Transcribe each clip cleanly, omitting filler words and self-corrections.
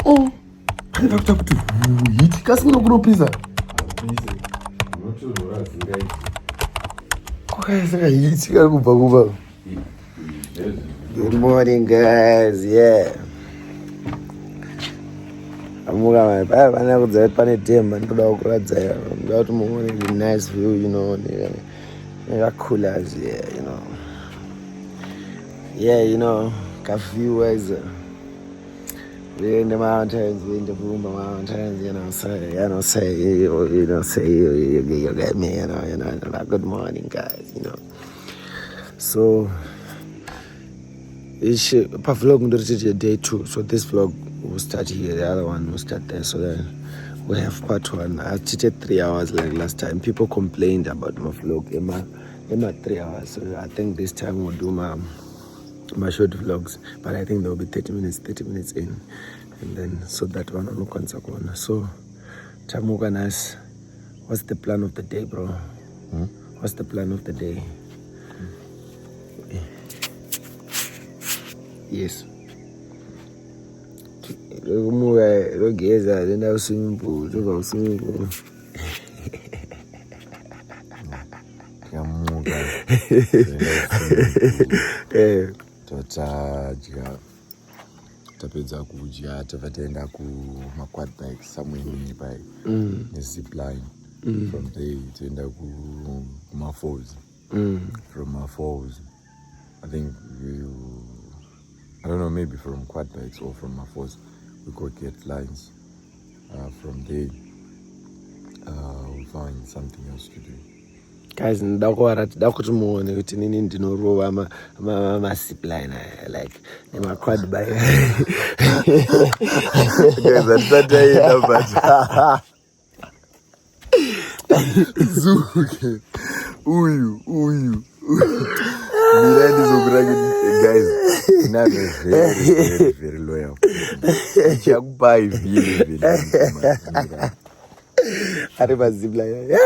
Kanda kuti hiti kasi kunokunopisa. Kwakaisaka hiti kari kubva kuba. Good morning guys, yeah. Amuka man, pana kudza pane temba ndoda kukuradza ya. Ndoda kuti muone the nice view, you know, coolers, yeah, you know. Yeah, you know, view wise. We're in the mountains, we're in the Boomba Mountains, you get me, you know, like, good morning guys, you know. So vlog day 2, so this vlog will start here, the other one will start there, so then we have part 1. I cheated 3 hours like last time. People complained about my vlog, Emma 3 hours, so I think this time we'll do my short vlogs, but I think there will be 30 minutes in, and then so that one on Kwansakona. So Tamuka nice. What's the plan of the day, bro? What's the plan of the day? Yes. Swimming pool. Tapedza kudya tataenda quad bike somewhere nearby nezipline. From there toenda Falls. From Falls I think I don't know, maybe from quad bikes or from Falls we go get lines. From there we'll find something else to do. Guys, ndakuwaratidza kuti muone kuti nini ndinorova mazipline like nemaquad bike. Guys, atataenda but zuke uyu mirandizokuraga guys, I'm very loyal. Chakupai vile ari mazipline.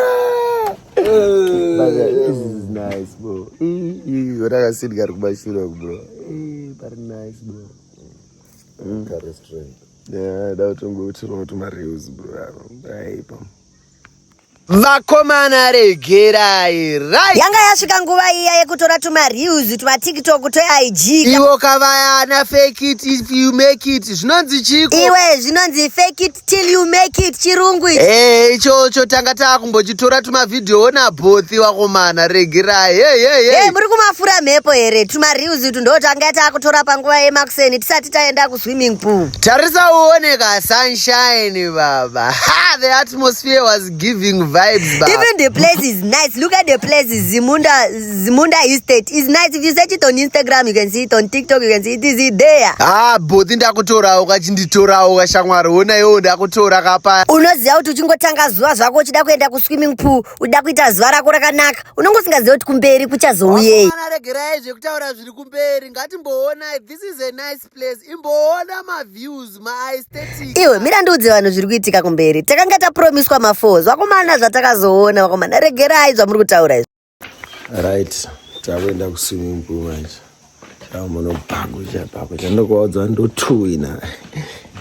This is nice, bro. What I said, got bro. Very nice, bro. Yeah, that will go to my reels, bro. Vakomana regerai, right? Yanga yasvika nguva iya yekutora tuma reels, tuma TikTok, to IG. Iwo kavayana fake it if you make it. Zvinonzi chiko. Iwe zvinonzi fake it till you make it, chirungu. Ichocho tanga takumbochitora tuma video na bothi vakomana regerai. Hey, muri kumafura mhepo here. Tuma reels ndo tanga takutora panguva yemakuseni tisati taenda ku swimming pool. Tarisa uoneka sunshine baba. The atmosphere was giving vibes, baba. Even the place is nice. Look at the place. Zimunda Estate is nice. If you search it on Instagram, you can see it. On TikTok, you can see it. Is there? Bothi ndakutora ukachinditora ukashamwari ona iwo ndakutora kapa. Unoziva kuti uchingotanga zuva zvako uchida kuenda ku swimming pool, uda kuita zuva rako rakanaka. Unongosingaziva kuti kumberi kuchazouyei. Ana regerai zvekutaura zviri kumberi. Ngatimboona, this is a nice place. Imboona ma views, ma aesthetic. Iwe mira ndiudze vanhu zviri kuitika kumberi. Takanga tapromiswa mafalls. Vakomana zvatakazoona, vakomana regerai zvamuri kutaura izvi. Right. Takuenda ku swimming pool manje. Tamunobhakucha ndokuudza ndotwina.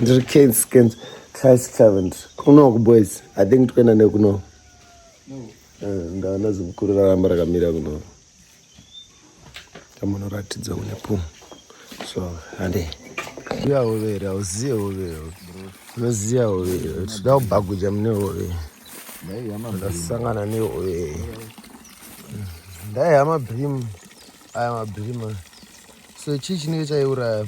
Ndiri Kent class 7. Kuno boys. I think twenda nekuno. Ndana zimukuru raramba rakamira kuno. Tamunoratidza kune pool. So, ande. Ya overa, uziye overa. Unoziya overa. Toda kubhakucha mune overa. Ndasangana neovera. Ndai amabhim. Aya mabhim. So chii chinenge chaiuraya?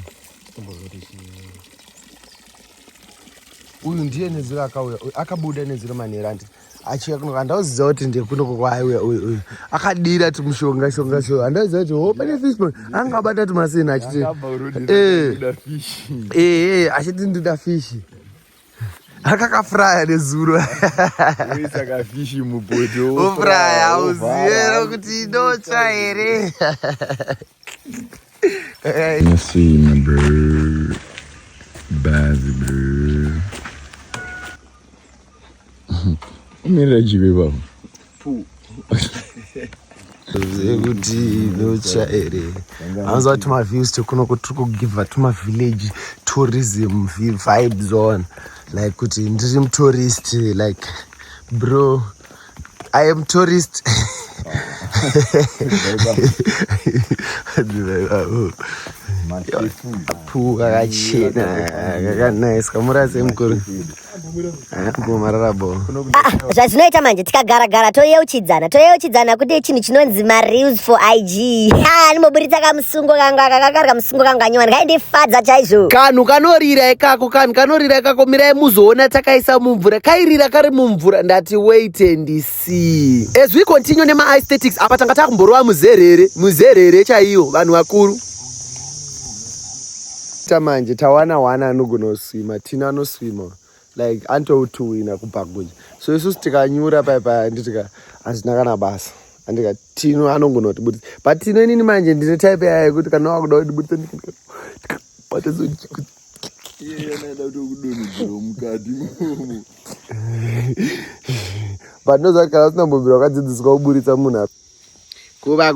Uyu ndiye nezuro akauya. Akabuda nezuro manhero andi. Achika kuno andauziva kuti ndekuno kwaiuya uyu. Akadira tumushonga shonga. Andauziva kuti pane fish pond. Angabata tumasina achiti. Achiti ndoda fish. Akakafraya nezuro. Saka fish mupoto. Ufraya uzive kuti ndotsva here. You see my bird. Bazzy bird. Mira jibe baba. Kuti notsva here. Anza kuti ma views tekuno kuti kugiva tuma village tourism vibes on. Like kuti ndiri tourist, like bro, I am tourist. Nice. Kamuraze mkuru. Zvazvinoita manje tikagara toyeuchidzana kuti chinhu chinonzi reels for IG. Ndimoburitsa kamusungo kanga kamusungo kanganywana kaindifadza chaizvo. Kanhu kanorira ikako mirai muzoona takaisa mumvura. Kairira kari mumvura ndati wait and see. As we continue nema aesthetics apa tanga takumborwa muzerere chaiyo vanhu vakuru. Tamanje tawana anogona kuswima, tina anoswima. Like antoutuwina kubhakuja. So isusu tikanyura paipa nditika andina kana basa. Andika Tino anongona kutibudisa. But Tino inini manje ndine type yayo kuti kana wakuda kutibudisa ndika pata so naida kudonedzera mukati momo. But nozva kana usina mbombera wakadzidziswa kuburitsa munhu. Kuva.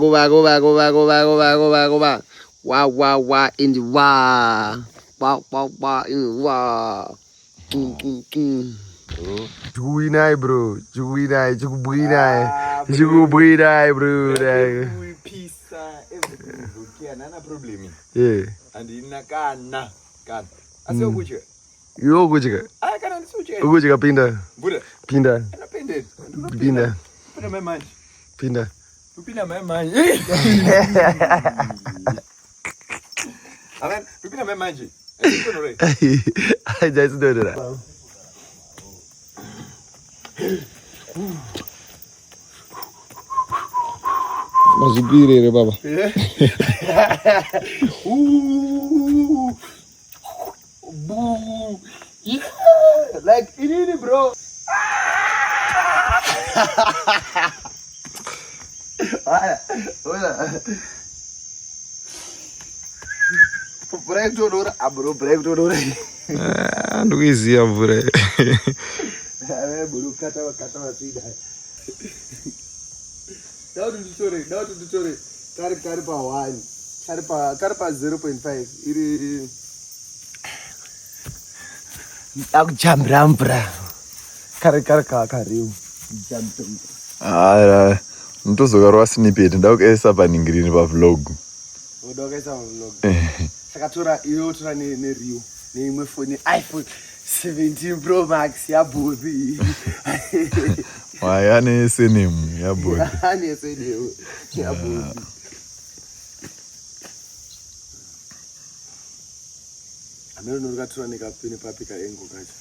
Wa in the wa in the wa. Chikuinai bro, chikubuinai bro. Peace, everything is okay, nana problem. Yeah. And inakana kan. Asio kuchika. Yo kuchika. Ah, kana nisuchika. Kuchika pinda. Buda. Pinda. Anapende. Pinda. Pina memanji. Pinda. Pina memanji. Alan, pina memanji. I just do that. Mazibiri baba. Ooh. Boo. Yeah. Like ini bro. Break to door, bro. Break to door. Ando easy bro. Bro, kata sida. Down to the story. Karpa 1. Karpa 0.5. Iri. Aku jam rampra. Karka kariu. Jam. Ah, ntozokarwa snippet ndakuisa paningirini pavlog. Udokaisa vlog. Sakatora iyo tora ne Rio. Ne imwe phone iPhone 17 Pro Max ya bodi. Wayane senemu ya bodi. Ani senemu ya bodi. Ameno nokatora nekapene papika engo kacha.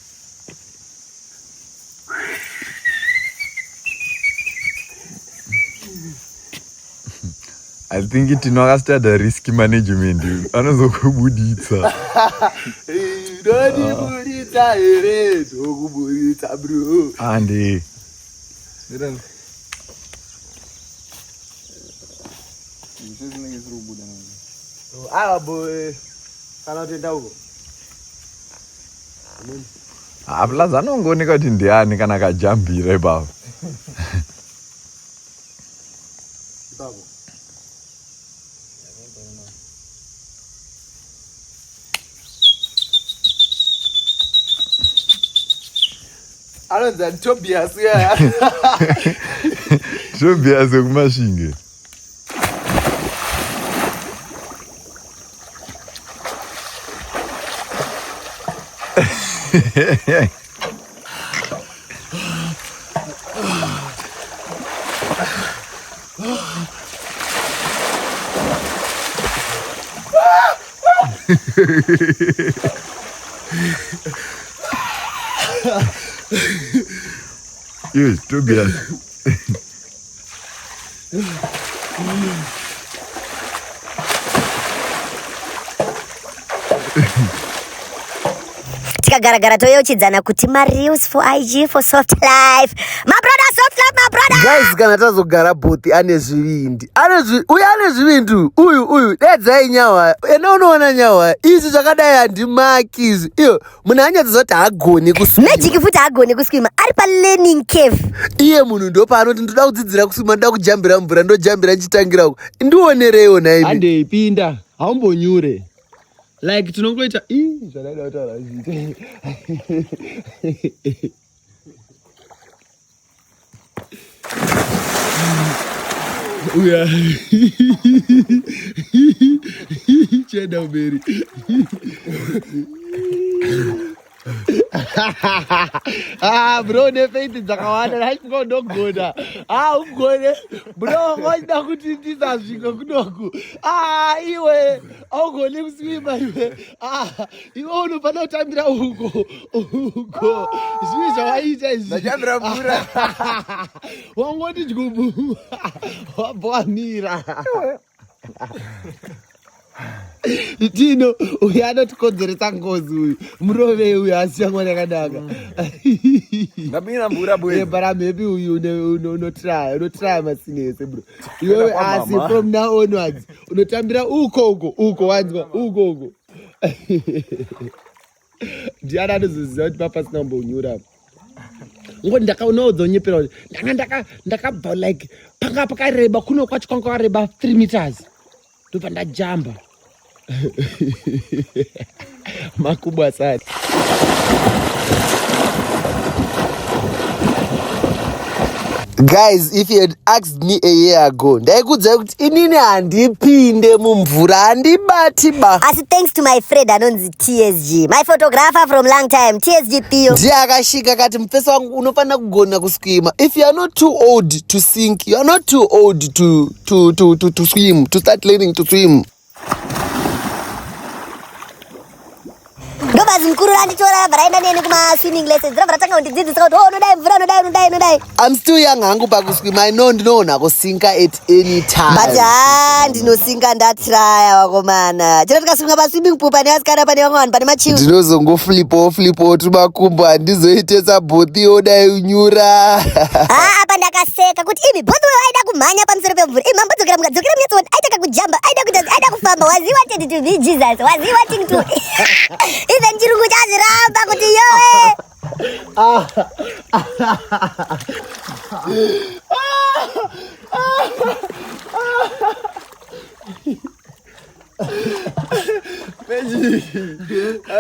I think it akastart the risk management. Anozokubuditsa. Ndodibuditsa ere, ndokubuditsa bro. Andi. Ndani. Boy. Kana tenda uko. Ablaza anongooneka kuti ndiani kana kajambira baba. Baba. Alonza Tobias ya. Tobias kumashinge. Yes, Tobias. Tikagara toyeuchidzana kuti reels for IG for soft life. My brother, soft life, my brother. Guys, kana tazogara boti ane zvivindi. Uyu ane zvivindi. Uyu dedzai nyawa. Unoona nyawa. Izvi zvakadai handimaki izvi. Iyo munhu anyatsodzoti hagoni kuswima. Magic futi hagoni kuswima. Ari pa learning curve. Iye munhu ndo paanoti ndoda kudzidzira kuswima, ndoda kujambira mvura, ndojambira nchitangira uko. Ndionereiwo naimi. Ande pinda. Haumbonyure. Like tinongoita zvadaida kutaura zvite. Uya. Cheda uberi. Bro, ne faith dzakawanda ndachiko ndogoda. Ugone. Bro, ngoda kuti ndisazvika kunoku. Iwe augone kuswima iwe. Iwe unofana kutambira uko. Zvii zvawaita izvi. Ndachambira mvura. Wangoti djubu. Wabwamira. Tino uyu anotikonzeresa ngozi uyu murove uyu asiya mwana yakadaka ndamira mvura bwe bara maybe uyu unotry masini ese bro iwewe asi from now onwards unotambira uko wanzwa uko ndiani anozoziva kuti papasina kumbonyura ngoti ndakaunaudzonyepera kuti ndakabva like panga pakareba kuno kwacho kwanga kwakareba 3 meters ndopa ndajamba makubwa sana. Guys, if you had asked me a year ago, ndaikudzai kuti inini handipinde mumvura handibati ba. Asi thanks to my friend anonzi TSG, my photographer from long time, TSG Theo. Ndiye akashika kati mupesa wangu unofanira kugona kuswima. If you are not too old to sink, you are not too old to swim, to start learning to swim. Ndobazi mkuru randitora varaenda neni kuma swimming lessons. Ndira varatanga kundidzidzisa kuti unodai mvura unodai. I'm still young hangu pakuswima. I know ndinoona kusinka at any time. But ndinosinka ndatraya wakomana. Chero tikaswima pa swimming pool pane asikana pane vamwe vanhu pane machiu. Ndinozongoflipo tumakumbo handizoitesa bhothi yodai unyura. Apa ndakaseka kuti imi bhothi waida kumhanya pamusoro pemvura. Mambodzokera munyatsoona aitaka kujamba, aida kufamba. Was he wanted to be Jesus? Was he wanting to even chirungu chazviramba kuti yowe.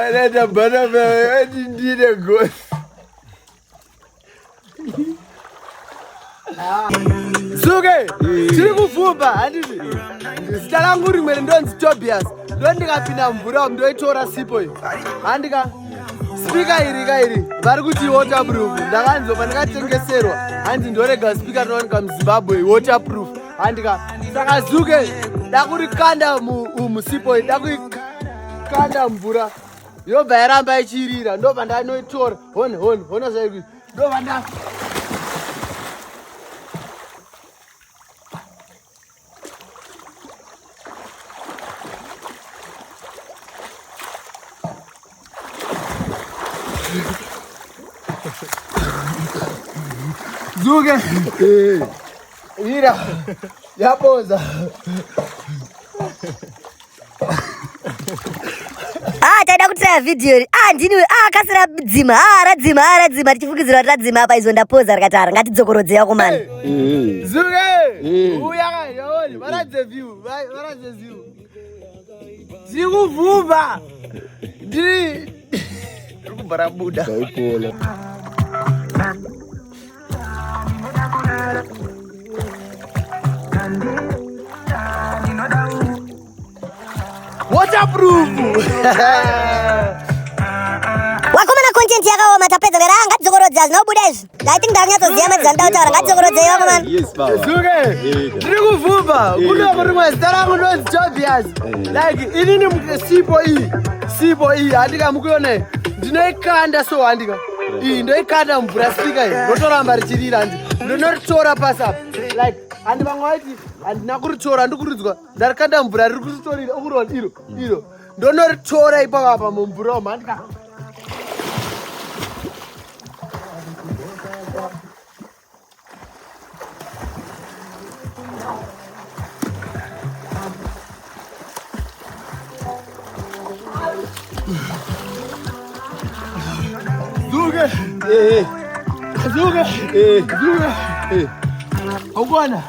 Anaenda bana wewe ndine ghost. Suke, tiri kuvhumba handiti. Zita langu rimwe ndonzi Tobias. Ndondikapinda mvura ndoitora sipo iyi. Handika speaker iri vari kuti waterproof. Ndakanzwa ndakatengeserwa. Handi ndorega speaker rinowanika muZimbabwe waterproof. Handika saka Zuke ndakurikanda musipo iyi. Ndakurikanda mvura. Yobva yaramba ichirira. Ndobva ndanoitora. Hona zvairi. Ndobva nda Zuke, ira, yapoza. Taida kutraya video. Ndini akasira dzima. Radzima tichifukidzira kuti radzima apa izo ndapoza rakatara ngatidzokorodze yakomana. Zuke, uya yoni, varadze view. Zikuvhumba. Ndiri kubara buda. Waterproof. Wakomana content yakaoma tapedza vera ngatidzokorodze zvinobuda izvi. I think ndanyatsoziva madzanda kutaura ngatidzokorodze wakomana. Yes baba. Zuke, ndiri kuvhumba. Kuno rimwe zita rangu ndonzi Tobias. Like inini sipo iyi handika mukuona ndinoikanda so handika. Iyi ndoikanda mvura speaker iyi. Ndotoramba richirira handi. Ndinoritora pasi apa. Like handi vamwe vaiti handina kuritora ndikuridzwa. Ndarikanda mvura riri kuritorira ukurona iro. Ndonoritora ipapa mumvura umu handika. Zuke. Ukona.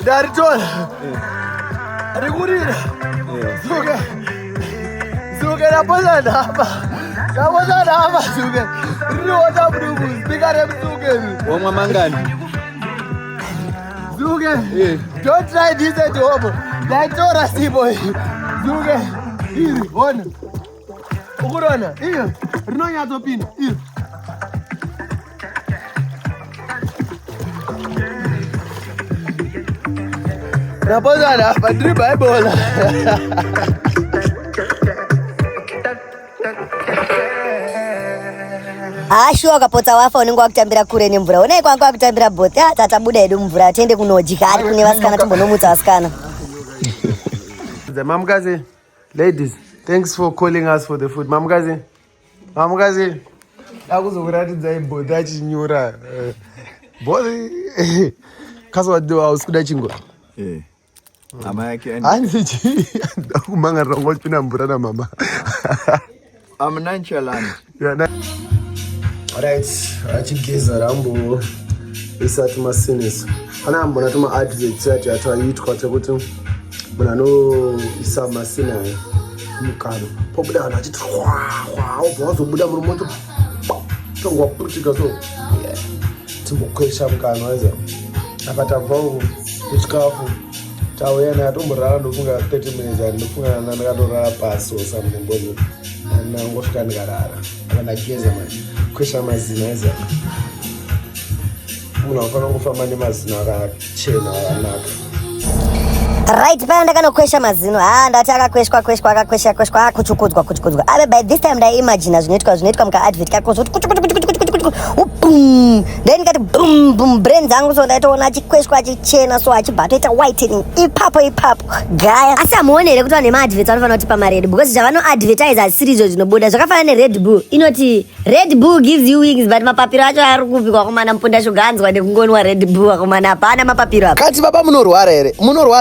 Ndaritora. Rikurira. Zuke lapha lapha. Yabona lapha zuke. Riwona budubu. Bigare zuke. Woma mangani. Zuke. Don't try this at home. Like Tora Siboy. Zuke. Iri, ona. Ukurona. Iyo. Rinonya topina. Iyo. Rapazana, Padri Bible. Ashuwa kapota wafa unenge wakutambira kure nemvura. Unai kwanga wakutambira bhote. Tata buda edu mvura tiende kunodya. Ari kune vasikana tombonomutsa vasikana. Mamkazi, ladies, thanks for calling us for the food. Mamkazi. Akuzokuratidza ibhote achinyura. Bhote. Kaswadwa usikuda chingwa. Ama yake Anzi kumanga rongo pina mbura na mama. I'm nonchalant. Yeah. Alright, achigeza rambo isati masinis. Ana mbona tuma adverts yati atayitwa kuti mbona no isa masina mukano. Pobuda ana achiti obozobuda muri moto. Tongwa putika so. Yeah. Timbokwesha mukano aza. Akatabva kuchikafu. Tauya natomborara ndofunga 30 minutes ndofunga ndakatorara pasi or something bozo nangosvika ndikarara akandageza manje kwesha mazino eza munhu anofanira kufamba nemazino akachena akanaka. Right, paya ndakanokwesha mazino. Ndati akakweshwa kuchukudzwa. Abe by this time ndaimagine zvinoitwa muka advert kakozoti boom. Then kati boom brain dzangu so ndaitoona achikweshwa achichena so achibatoita whitening ipapo gaya. Asi amuone here kuti vanhu adverts vanofanira kuti pamared because zvavano advertise asirizo zvinobuda zvakafanana neRed Bull. Inoti Red Bull gives you wings but mapapiro acho ari kupikwa kumana mupunda shuganzwa nekungonwa Red Bull akomana hapana mapapiro apa. Kati baba munorwara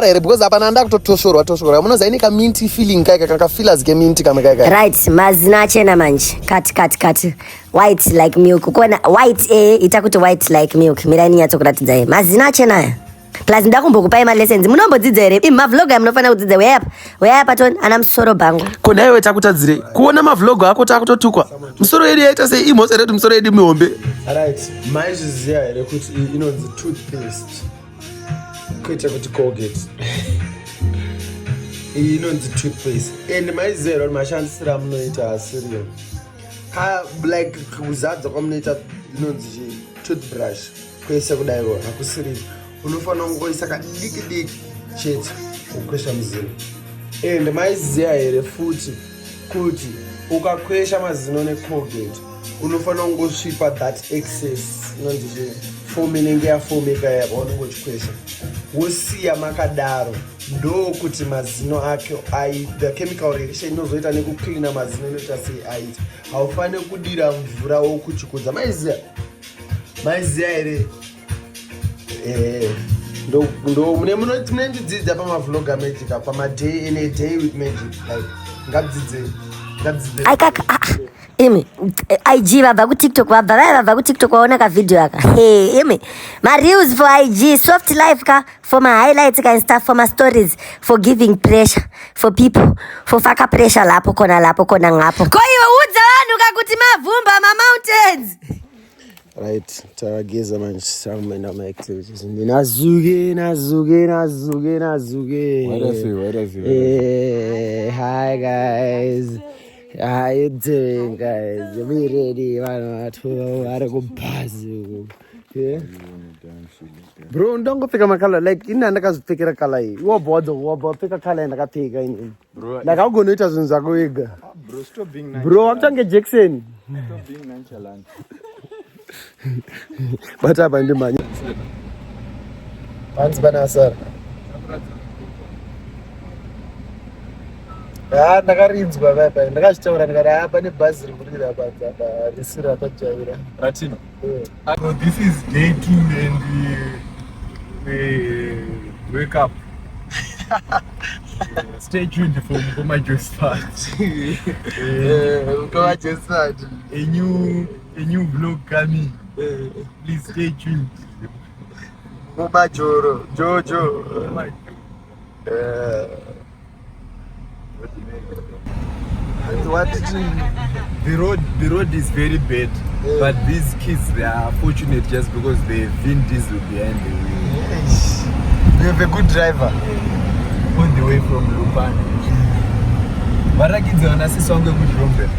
here because hapana ndakutotoshorwa munozaini ka minty feeling kaka feelers ke minty kama kaka. Right, mazino achena manje kati white like milk. Kona white ita kuti white like milk. Mirani nyatsokuratidza mazino achena aya. Plus ndakumbokupai ma lessons munombodzidza here mavlog munofanira kudzidza weya patoni ana musoro bhangu kona iwe takutadzire kuona mavlog ako takutotukwa musoro yedu yaita sei imhotsa redu musoro yedu mihombe. Alright, maizviziva here kuti inonzi toothpaste kuita kuti Colgate iyi inonzi toothpaste and maiziva here kuti mashandisiro amunoita asiriyo like kuzadza kwamunoita inonzi toothbrush kwese kudaiko hakusiriyo unofanira kungoisa kadiki chete kukwesha mazino and maiziva here futi kuti ukakwesha mazino neColgate unofanira kungosvipa that excess inonzi foam inenge yafomeka yapa unongochikwesha wosiya makadaro ndokuti mazino ake the chemical reaction inozoita nekucleana mazino inoita sei aita. Haufaniri kudira mvura wokuchukudza maiziva here ndo munendidzidza pamavlog amagic pamaday in a day with magic like ngadzidze imi IG vabva kuTikTok vabva kuTikTok vaona ka video aka imi ma reels for IG soft life ka for my highlights and stuff for my stories for giving pressure for people for faka pressure lapo kona ngapo koiwe udza vanhu kakuti mavhumba mountains. Right, tawageza manje samena my activities nazuge. What does he? Hi guys. How you doing guys? We ready? Are kubhazi. Yeah. Bro, ndongopfeka makala like ina ndakazopfekera kala iyi. Wabopfeka kala ndakapfeka ini. Like augonoita zvinhu zvako wega. Bro, stop being nice. Bro, wakutange Jackson. Stop being nonchalant. Bata bandi manya. Pants banasara. Ndakarinzwa baba ndakachitaura ndikati apa nebhazi rikurira apa risira pajaira Ratino. So this is day 2 and we wake up. Stay tuned for Ngoma Joyce Part. Ngoma Joyce Part. A new vlog coming. Please stay tuned. Ngoma Jojo. What did you... The road is very bad, but these kids, they are fortunate just because they Vin Diesel behind the wheel. Yes. You have a good driver. On the way from Lupane. Varakidza vana sisi vange kuzvombe.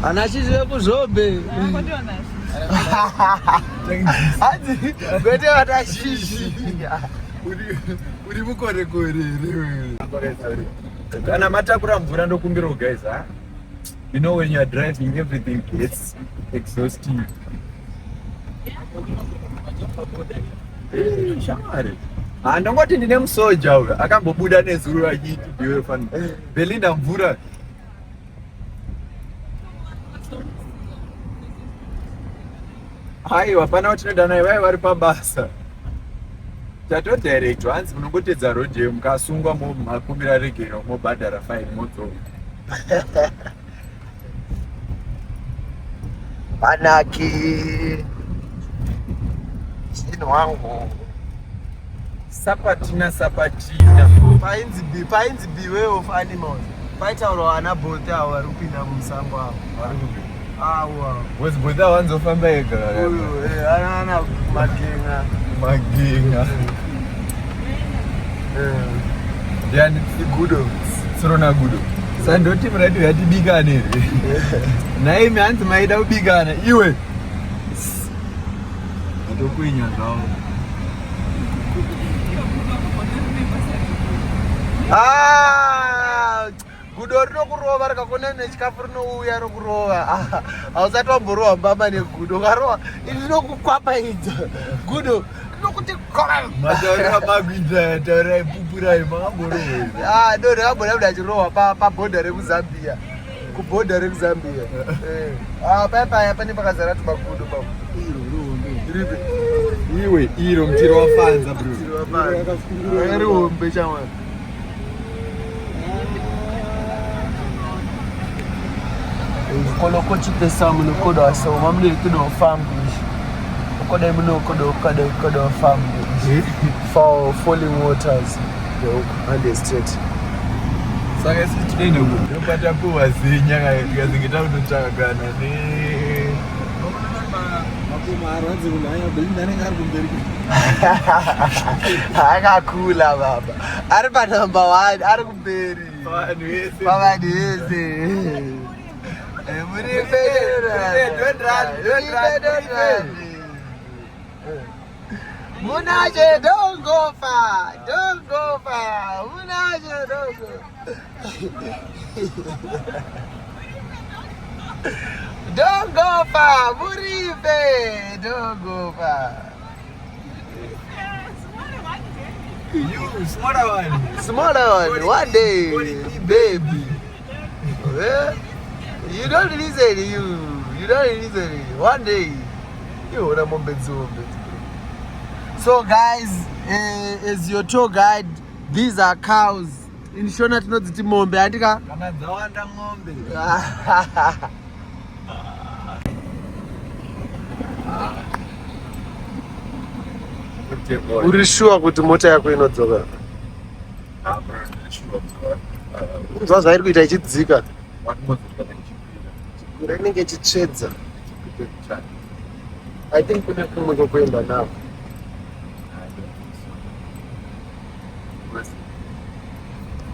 Anachizwe kuzvombe. Hanzi kwete vatashishi. Uri mukore-kore. Kana matakura mvura ndokumbira guys, huh? You know when you are driving everything gets exhausting. Shamari. Ndongoti ndine musoja uyu akambobuda nezuro achiti ndiwe fani. Belinda mvura. Aiwa pana utinoda naye vai vari pabasa. Tato direct hanzi munongotedza road yeyo mukasungwa makumbira regero mobhadhara fine motso. Anaki. Chino wangu. Sapatina. Painzi beware of animals. Paitaura ana bota warupinda musango apo. Awa. Was bota wanzofamba ega. Ana magenga. Yani gudo. Sirona gudo. Sandoti mradi yatibikana ere. Naimi hanzi maida kubikana iwe. Ndokuinya zvawo. Gudo rinokurova rakakona nechikafu rinouya rokurova. Hausati wamborova mbama negudo. Ukarova rinokukwapayidza. Gudo rinokuti kora. Mataurira magwinza taurira ipupurai makamborova. No, ndakambona kuti achirova pabhodha rekuzambia. Kubhodha rekuzambia. Paya pane pakazara tumagudo papo. Iwe iro mtiro wafanza bro. Iri hombe chamwana. Koloko chipesa muno kodo aso mamle kudo farm bush. Kodo muno kodo farm bush. For falling waters. And the street. Saka sisi tende kupata kuwa zinyanga tikazingita kutotagana ne. Makumaranzi kunanya Belinda nenge ari kumberi. Akakula baba. Ari pa number 1 ari kumberi. Pavani vese. Don't run. Munaje, don't go far. Munaje, don't go. Don't go far. Muribe, don't go far. You, smaller one. One day, baby. You don't listen. One day, you wanna mombe. So guys, as your tour guide, these are cows. In Shona tinoziti mombe andika. Kana dzawanda ng'ombe. Uri sure kuti mota yako inodzoka? Unzwa zvairi kuita ichidzika. Inenge ichitsvedza. I think kune kumwe kwekuenda nawo.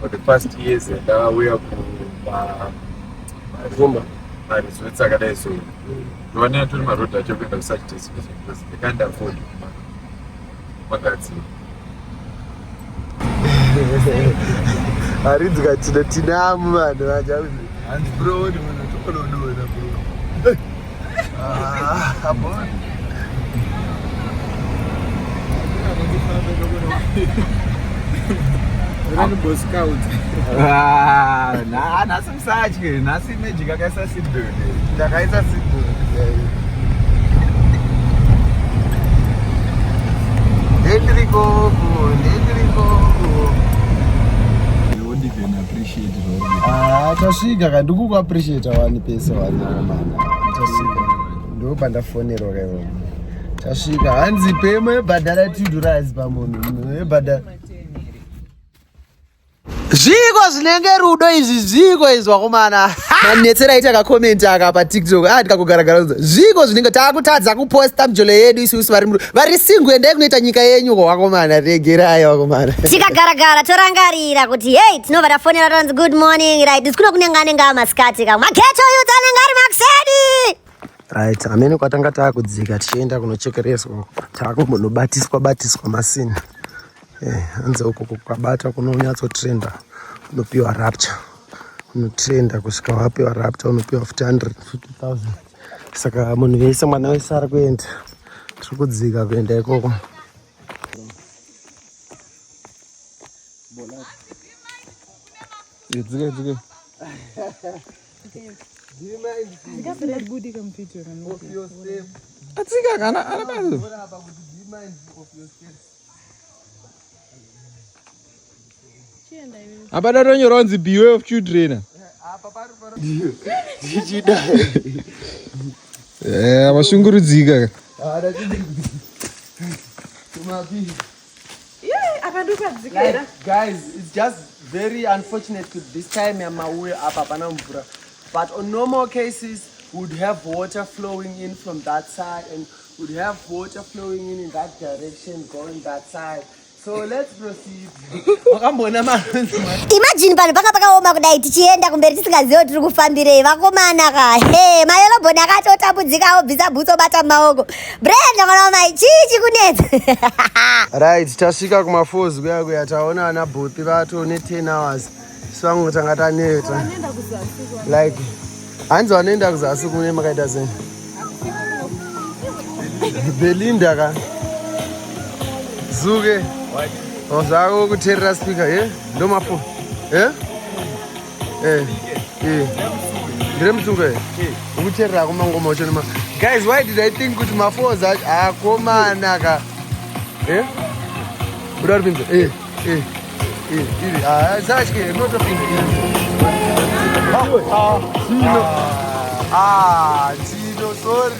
For the past years, we have resorts akadai so. Ndovanena turi marodha acho kuenda kusuch destination because they can't afford magazine. Haridzi katina tinamu vanhu vajazi. Hanzi bro ni munhu tokolodona bro. Abona. Rani Boy Scout. Nasi msachke, nasi magic akaisa seatbelt. Ndakaisa seatbelt. Ndendriko. You won't even appreciate it already. Tasvika kandi kuku appreciate wani pesa wani mama. Tasvika. Ndo pandafonero kayo. Tasvika hanzi pemwe badala tidurazi pamunhu. Badala Zviko zvinenge rudo izvi zviko izwa komana. Manetsera ita comment aka pa TikTok. Ndikakugaragara. Zviko zvinenge takutadza kuposta mjolo yedu isusu vari single ende kunoita nyika yenyu wakomana regerai wakomana. Tikagaragara torangarira kuti hey tinova tafonera tanzi good morning right tikuno kunenga masikati ka maketo youth anenge ari Maxedi. Right, amene kwatanga takudzika tichienda kunochekereswa takumbonobatiswa masini. Anze uko kukabata kunonyatso trenda unopiwa rapture. Unotrenda kusvika wapiwa rapture unopiwa 150,000. Saka munhu vese mwana wese ari kuenda. Tiri kudzika kuenda ikoko. Dzike. Apa datonyorwa kunzi beware of children. Vashungurudzika. Like, guys, it's just very unfortunate this time but on normal cases would have water flowing in from that side and would have water flowing in that direction going that side. So let's proceed. Imagine pano pakaoma kudai tichienda kumberi tisingazivi tiri kufambirei vakomana ka he mayelobhoni akatotambudzikawo bvisa bhutso bata maoko Brenda mwana wamai chichi kunetsa. Right, tasvika kumafozi kuya taona ana bhuti vato ne 10 hours. Swangu tanga taneta. Like hanzi wanoenda kuzasi kune makaita sei? Belinda ka. Zuke. Ozako kuterera speaker ndo mafo ndire mutsungo ukuterera kumangoma uchonema. Guys, why did I think kuti mafo akomana ka udari pinzo zachke not Tino sorry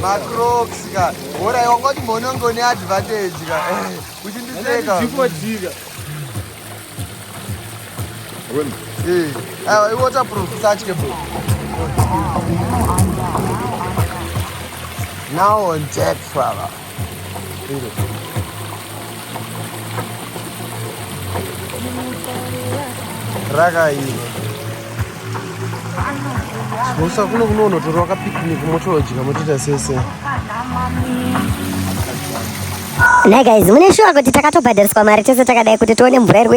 Macrocs ka. Ora yongoti monongo ne advantage ka. Uchindiseka. Waterproof searchable. Now on deck, brother. Raga hilo. Musa kuno toroka picnic motoji kamotita sese. Nah guys, mune sure kuti takatobhadhariswa mari tese takadai kuti tione mvura iri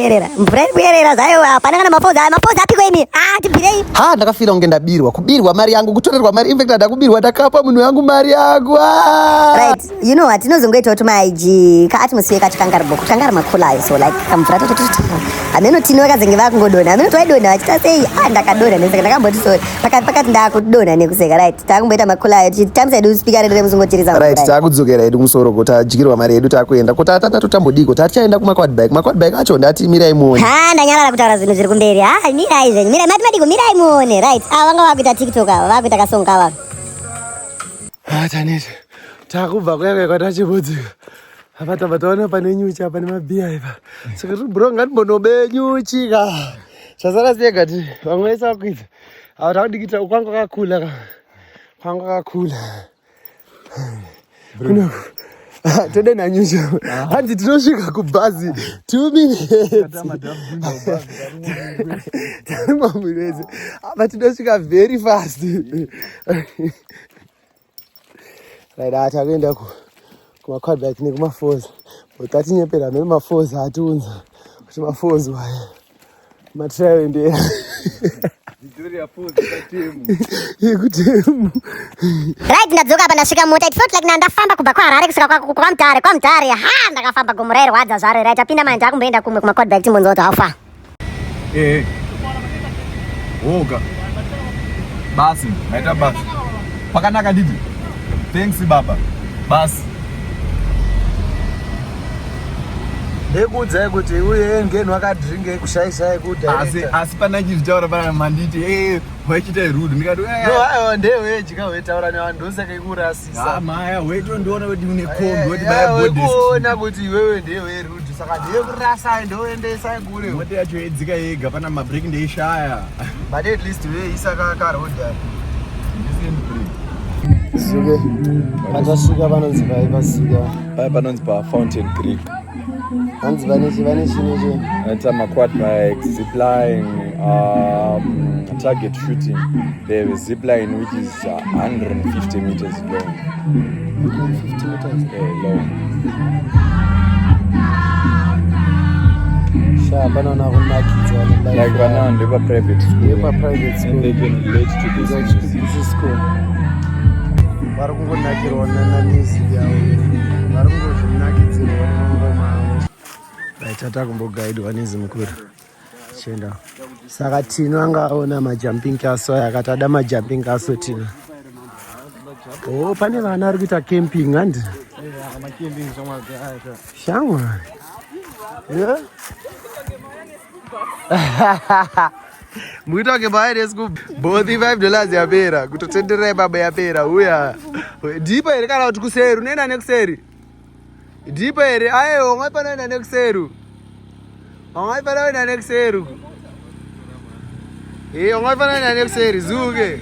kuyerera zayo apana kana mapoza apiko imi tibhirei ndakafira kunge kubirwa mari yangu kutorerwa mari infact ndakubirwa ndakapa munhu yangu mari yangu right. You know what tinozongoita kuti maiji kaatmosphere kacho kangari makulayo so like kamvura tototota ameno tino vakazenge vakungodona ameno twaidona vachita sei ndakadona nesaka ndakamboti sorry pakati ndakudona nekuseka right takumboita makulayo tichitamisaidu speaker redere muzongotirisa right takudzokera hedu musoro kuti tajikirwa mari yedu takuenda kuti tatotambodiko tatichaenda kumaquad bike acho ndati mirai muone ndanyarara kutaura zvinhu zviri kumberi mirai zvenyu mirai mati madiko mirai muone right vanga vakuita tiktok ava vakuita kasonga ava taneta takubva kuyaka kwatachibodzika apa tabva taona pane nyuchi apa nemabhiya ipa saka tibro ngatimbonobe nyuchi ka zvasara sega ti vamwe vese vakuita apa takudikita kwanga kakula kuno tode nanyuchi hanzi tinosvika kubhazi 2 minutes tarimamureze apa tinosvika very fast right takuenda kumaquad bike nekumafozi tatinyepera mene mafozi atiunza kuti mafozi waya matrayo endera yekutemu right ndadzoka apa ndasvika mota it felt like ndafamba kubva kwaharare kusvika kwamutare ndakafamba gomo rairwadza zvaro right apinda manje akumboenda kumwe kumaquad bike timbonzwa kuti haufa Woga basi naita basi pakanaka nditi thanks baba basi Ndekudzai kuti uye ngeni wakadringe kushaisha kudirect. Asi pana chizitaura pana manditi wachita rude ndikati no ndewe jika wetaura nevanhu saka ikurasisa. Maya wetondiona kuti une kombi woti baya body. Weona kuti wewe ndewe rude saka ndiye kurasa ndoendesa kure. Moti yacho yedzika yega pana mabreak ndeishaya. But at least we isaka karoda. Zuke. Atasvika vanonzi vaipasika. Panonzi pa Fountain Creek. Hands vanishi. It's a quad bike, zipline, target shooting. They have a zipline which is 150 meters long. 150 meters? Yeah, long. Sure, banana like banana, they were private school. They were private school. And they can relate to this school. Varukungonakirwa nanamizi yavo. Varukungozvinakidzirwa nemangoma avo. Tatakumbogaidwa nezimukuru. Chenda. Saka Tino angaona majumping castle akati ada majumping castle Tino. Oh, pane vana vari kuita camping handi? Shamwa. Yeah. Muita ke bahari school both $5 yapera kutotenderera baba yapera uya ndipo ere kana kuti kuseru nenda nekuseri ndipo ere ayo ungapana nenda nekuseru ungapana nenda nekuseri zuke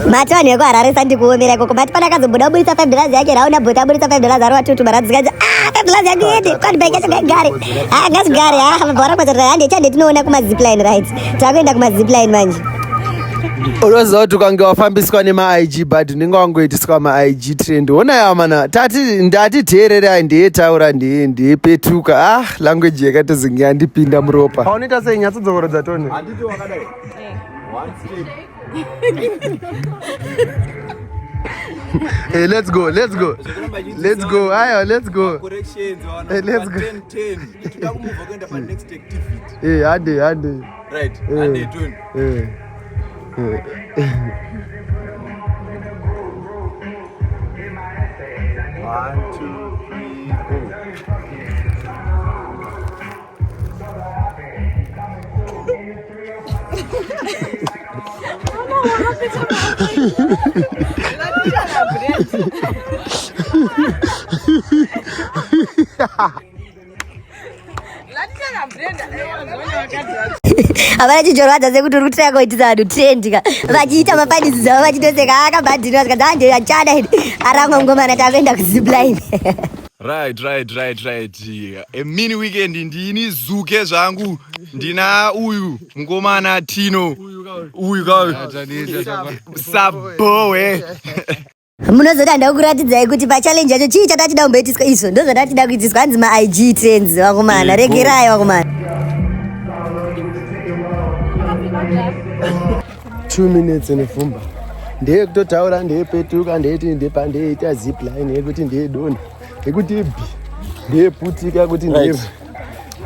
Matani yako araresa ndikuomera koko but pana kazobuda budisa $5 yake rauna bota budisa $5 ari watutu maradzikaza $5 yake yende kwani bike yacho gari ngazigari bora kwa randi chande tinoona kuma zipline right takwenda kuma zipline manje unoziva kuti ukange wafambiswa nema-IG but unenge wangoitiswa ma-IG trend ona yamana ndati teerera ndiyetaura ndiyepetuka language yakatozinge yandipinda muropa paunoita sei nyatsodzokoro Tony handiti wakadai Hey, let's go. Ayo, let's go. Hey, let's go. 10. Next activity. Hey, ande. Right. Ande 20. One, two, three, Havana chichorwadza sekuti uri kutira kuitisa vanhu trendi vachiita mafanidzo dzavo vachitoseka akabhadhiriwa saka dzanje achada aramwa ngomana tavenda kuzipline. Right. A mini weekend ndini zuke zvangu ndina uyu ngomana Tino uyu sabowe. Munozoti ndakuratidzai kuti pachallenge yacho chii chatachida kumboitiswa izvo ndozvatachida kuitiswa hanzi ma-IG trends vakomana regerai vakomana. 2 minutes nefumba ndeye kutotaura ndeyepetuka ndeyeti ndeita zipline yekuti ndeyedona yekuti ibhi ndeyeputika kuti ndeye.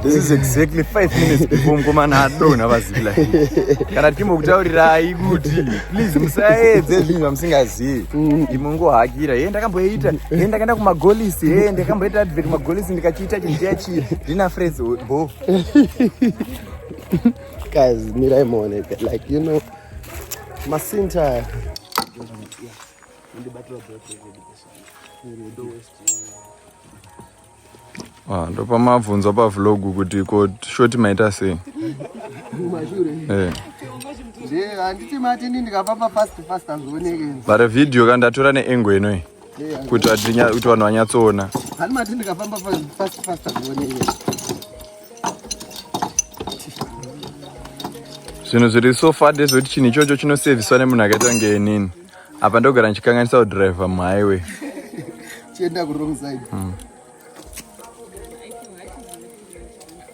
This is exactly 5 minutes before mkomana adona vazipline. Kana timbokutaurirai kuti please musaedze zvinhu zvamusingazivi. Imongohakira ndakamboita ndakaenda kumagolisi ndakamboita advert kumagolisi ndikachiita chindiyachi ndina friends bo. Guys, mirai muone like you know masinta ndopa mabvunzo pavlog kuti ko shoti maita sei. handiti mati ndikapamba fast azioneke but video kandatora neangle inoi kuti vanhu vanyatsoona. hani mati ndikapamba fast azioneke. Zvinhu zviri so far ndezvekuti chinhu ichocho chinoseviswa nemunhu akaita ngenini apa ndogara ndichikanganisa kudhiraivha muhighway chienda kurong side.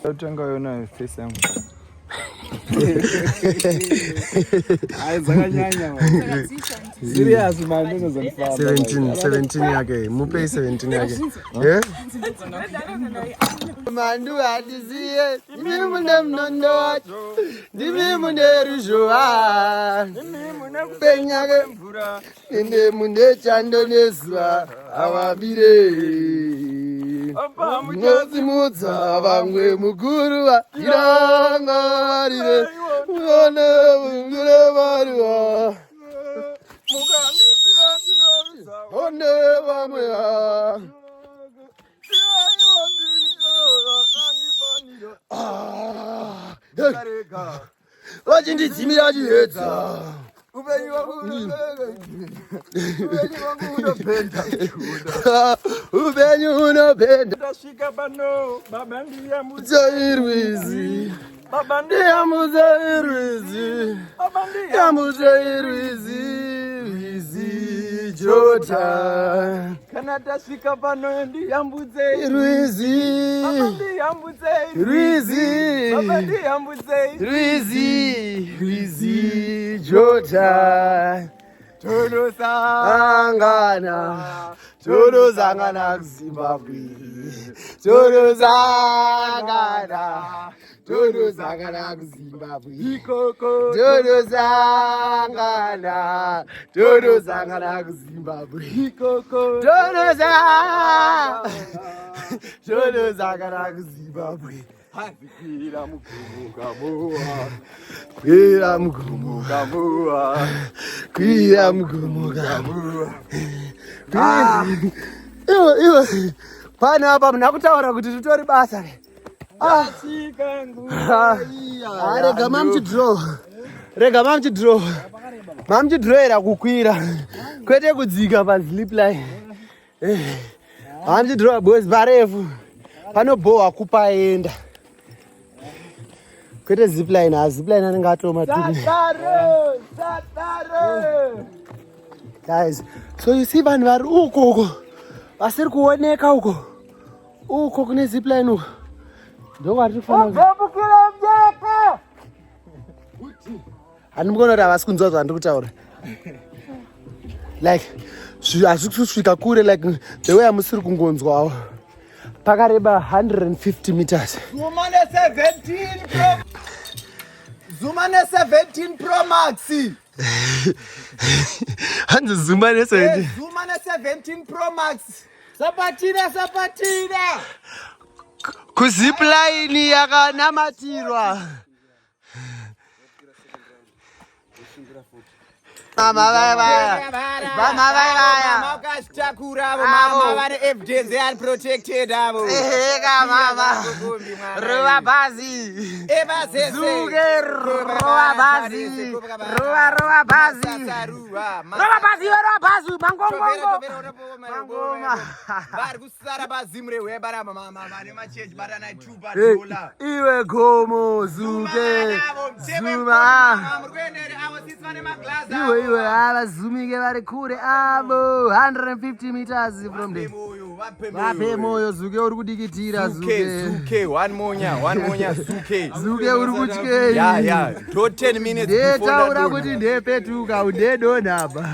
Utanga yona face yangu Serious man, ndio zonifaa. 17 yake. Mupe 17 yake. Eh? Mandu adizie, ndimi munde mnondo wacho, ndimi munde rujoa, ndimi munde penyage mvura, ndimi munde chando neswa, awabire. Nozimudza vamwe mukuru vachirangarire, mwana vungire varuwa, mukandisiya ndinoruza, one vamwe vachindidzimira chiedza upenyu unopenda tasvika pano baba ndiyambudza irwizi yambudza irwizi jota kana tasvika pano ndiyambudze irwizi jota tonosangana kuZimbabwe tonosangana kuZimbabwe tonosangana kuZimbabwe tonosangana kuZimbabwe kwira mugumukamua iwe pana apa muna kutaura kuti titori basa rega mamuchidhroera kukwira kwete kudzika pazilipline mamuchidhroa bosi parefu panobhohwa kupaenda kwete zipline azipline anenge atoma guys, so you see vanhu vari uko vasiri kuoneka uko kune zipline uko ndokwari tifanira handimukona kuti havasi kunzwa zvandiri kutaura like hazvisi kusvika kure like the way hamusiri kungonzwawo pakareba 150 meters. Zuma ne 17 Pro Max. Hanzi Zuma ne 17. Zuma ne 17 Pro Max. Sapatina. Kuzipline yakanamatirwa. Mama vaya. Makashtakura mama vane evidence and protected avo. Eheka mama. Ruwa bazi. Eva sese. Zuge ruwa bazi. Ruwa bazi. Ruwa bazi mangongongo. Mangoma. Vari kusara bazimre webara mama vane machange bara na tuba dola. Iwe gomo zuge. Zuma. Iwe avazumike vari kure avo 150 meters from there. Vape moyo zuke uri kudikitira zuke one monya zuke uri kutyei to 10 minutes ndetaura kuti ndepetuka ndedonhapa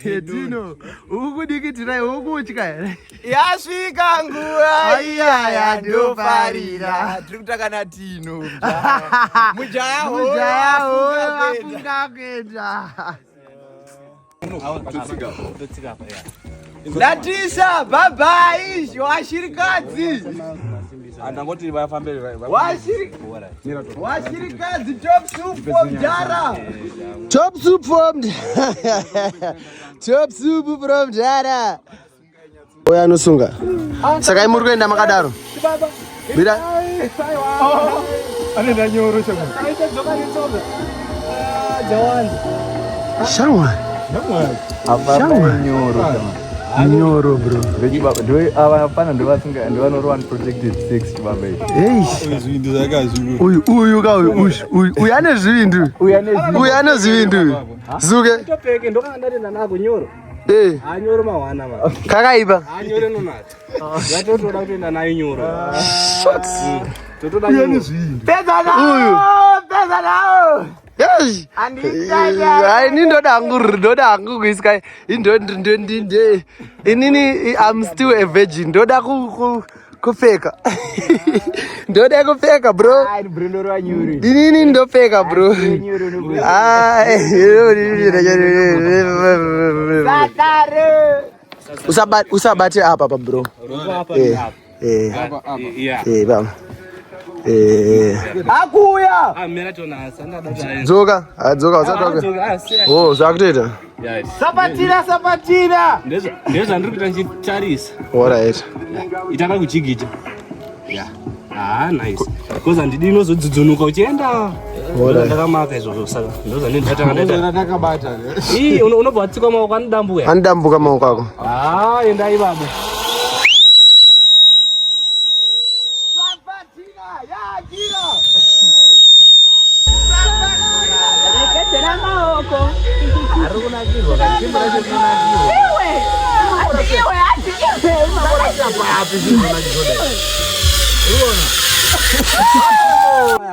etino ukudikitira ukutya here yasvika nguva iya ndofarira tiri kutakana tino mujaya afunga kuenda Latisha, bye-bye, washirikadzi. Andangoti vafambe washirikadzi top soup from Dara. Top soup from Dara. Oya nosunga. Saka imuri kuenda makadaro. Bira. Anenda nyoro chamo. Shangwa. Nyoro bro. Do avafana ndovasinga ndovanorwa protected 6 chibabe. Hey. Zvindu zvakazvuru. Uyu ane zvindu. Uyu ane zvindu. Zuke. Topeke ndokanga ndatenda nako nyoro. Anyoro mawana ma. Kakaiba. Anyoro nonati. Yatotoda kutoenda nayo nyoro. Shots. Totoda nyoro. Uyu. pesa nao. Yes. Ini ndoda angu kuisika. Inini I'm still a virgin. Ndoda kufeka. Ndoda kufeka bro. Ai Bruno wa nyuri. Inini ndofeka bro. Usabate apa bro. Bam. Akuya. Mina tona sana dada. Dzoka usatoka. Oh, zvakutoita. Sapatina. Ndezvo ndiri kuita nchitarisa. Alright. Itaka kuchigita. Yeah. Nice. Because andidi inozodzunuka uchienda. Ndakamaka izvozvo saka ndoza ndindataka ndaita. Ndakabata. Unobva watsika maoko anodambuka. Andambuka maoko ako. Endai baba.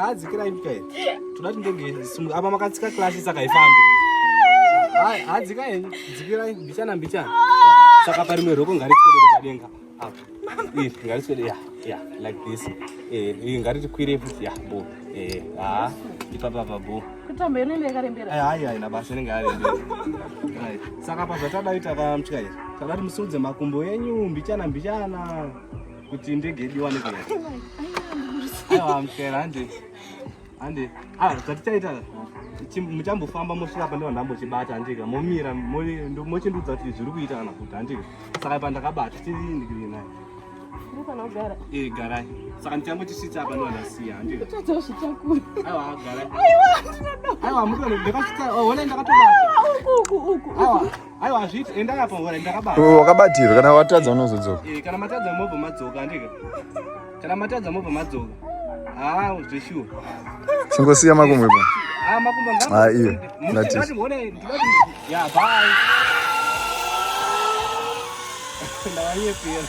Hadzikira imkai. Tudati ndenge apa makatsika class saka ifambi. Hadzika dzikirai mbichana. Saka parimwe roko ngariswede padenga. Apa. Ngariswede like this. Ngariti kwire futi bo. Ipapa bo. Kutambe nende karembera. Hai na basa nenge arembera. Saka pazvatada takamtya here. Tadati musudze makumbo yenyu mbichana kuti ndege diwane kuya. Aiwa mkera ande. Zvatichaita muchambofamba mosvika pandava ndambochibata ndika momira mochindudza kuti zviri kuita kana kuti handika. Saka pandakabata tindikiri naye. Gara. Garai. Saka ndichambotisvitsa apa ndandasiya handika. Tozvitakura. Aiwa garai. Aiwa mutoni ndakasvitsa wona ndakatobata. Uku. Aiwa zviti endai apa wona ndakabata. Wakabatirwa kana watadza unozodzoka. Kana matadza mobva madzoka handika. Kana matadza mobva madzoka. Zveshuwa. Chingosiya makumbo ipo. Makumbo ngamba. Iyo. Ndati muone ya bye. Ndawaye pia.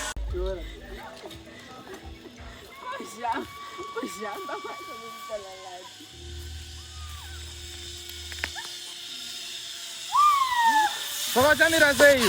Kujamba kwakho kumsalalazi. Sokachamira sei?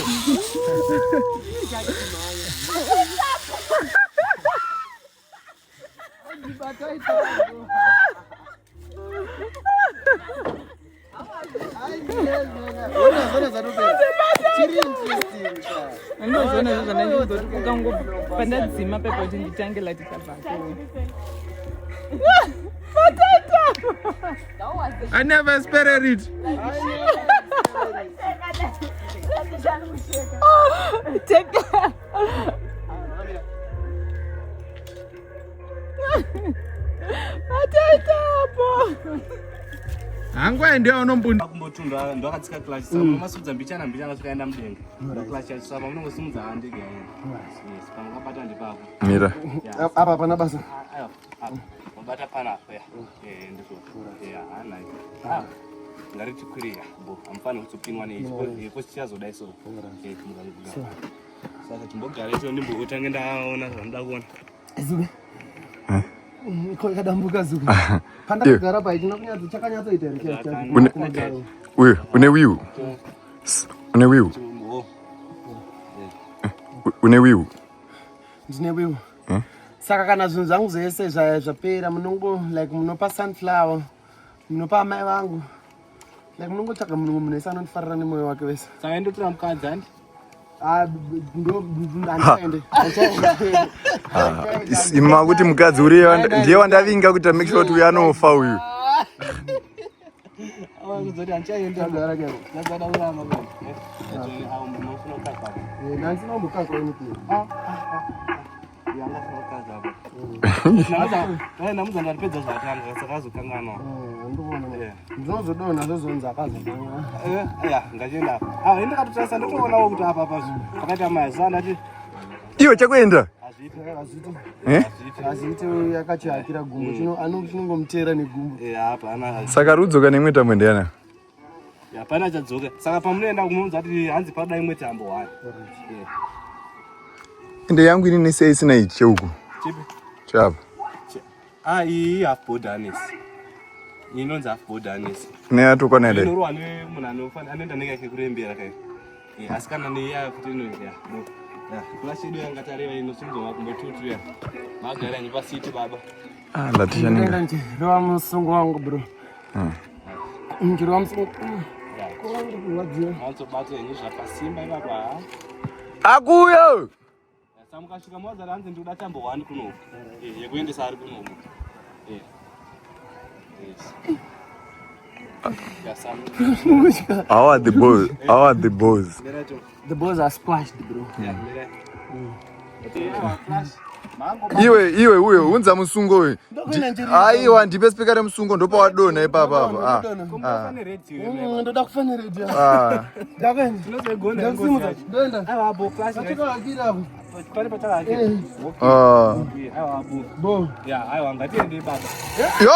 I never expected it. Take that. Angwa ndio unombunda kumbotunda ndakatsika class saka masudza mbichana zvikaenda mudenga ndo class yasaba munongosimudza handege yayo yes pamukabata ndipapo Mira. Apa pana basa. Mabata panapo ndizvo nice ngariti kwirira bo amfana kutsopinwa neiko chichazodai so saka timbogara icho ndimbotange ndaona zvanoda kuona Zuga. Kadambuka Zuga. Panda kugara pa ichina kunyadza chakanyatsoita here. Une wiu. Une wiu. Une wiu. Ndine wiu. Saka kana zvinhu zvangu zvese zvapera munongo like munopa sunflower munopa mai vangu like munongotsvaga munhu munhu anondifarira nemoyo wake wese saka ndotora mukadzi handi Ima kuti mukadzi uriyo ndiye wandavinga kuti make sure kuti uyu anofa uyu. Kuzoti anchaenda gara kero. Nazada urama bwana. Munofuna kukaka. Nansi nombokaka anything. Yanga kukaza hapo. Namuza ndapedza zvatanga saka azokangana. Ndibona. Ndinozodona zozonza akazofanya. Ngachenda. Enda katotsasa ndotoona kuti apa pazvo. Pakati amazana ati Iwe chakuenda? Aziti yakachihakira gumbo chinongomutera negumbo. Apa ana. Saka rudzoka nemwe tambo ndiyana. Hapana chadzoka. Saka pamunoenda kumunza ati hanzi pada imwe tambo 1. Ende yangu ini nese isina ichi huku. Chipi? Chapa. Iyi half border nesi. inonzi half border nesi. Neatuka nende. Inorwa nemunhu anoenda nekake kurembera kai. Asi kana neiya kuti inonzi ya. Klasi yedu yanga tareva inosunga makumbo tutu ya. Magara nyipa city baba. Latishaninga. Ndirwa musungu wangu bro. Ndirwa musungu. Bata yenyu zvakasimba ibaba. Akuyo. Samukasvika mwazara hanzi ndikuda tambo 1 kuno. Yekuendesa ari kuno. How are the boys? How are the boys? The boys are splashed bro. Iwe unza musungo we. Aiwa ndipe speaker remusungo ndopa wadona ipapa hapa. Ndoda kufanya radio. Ndakwenza. Ndakwenza. Awa abo class. Pale patala ake. Awa abo. Bo. Ya, awa ngatiende baba. Yo!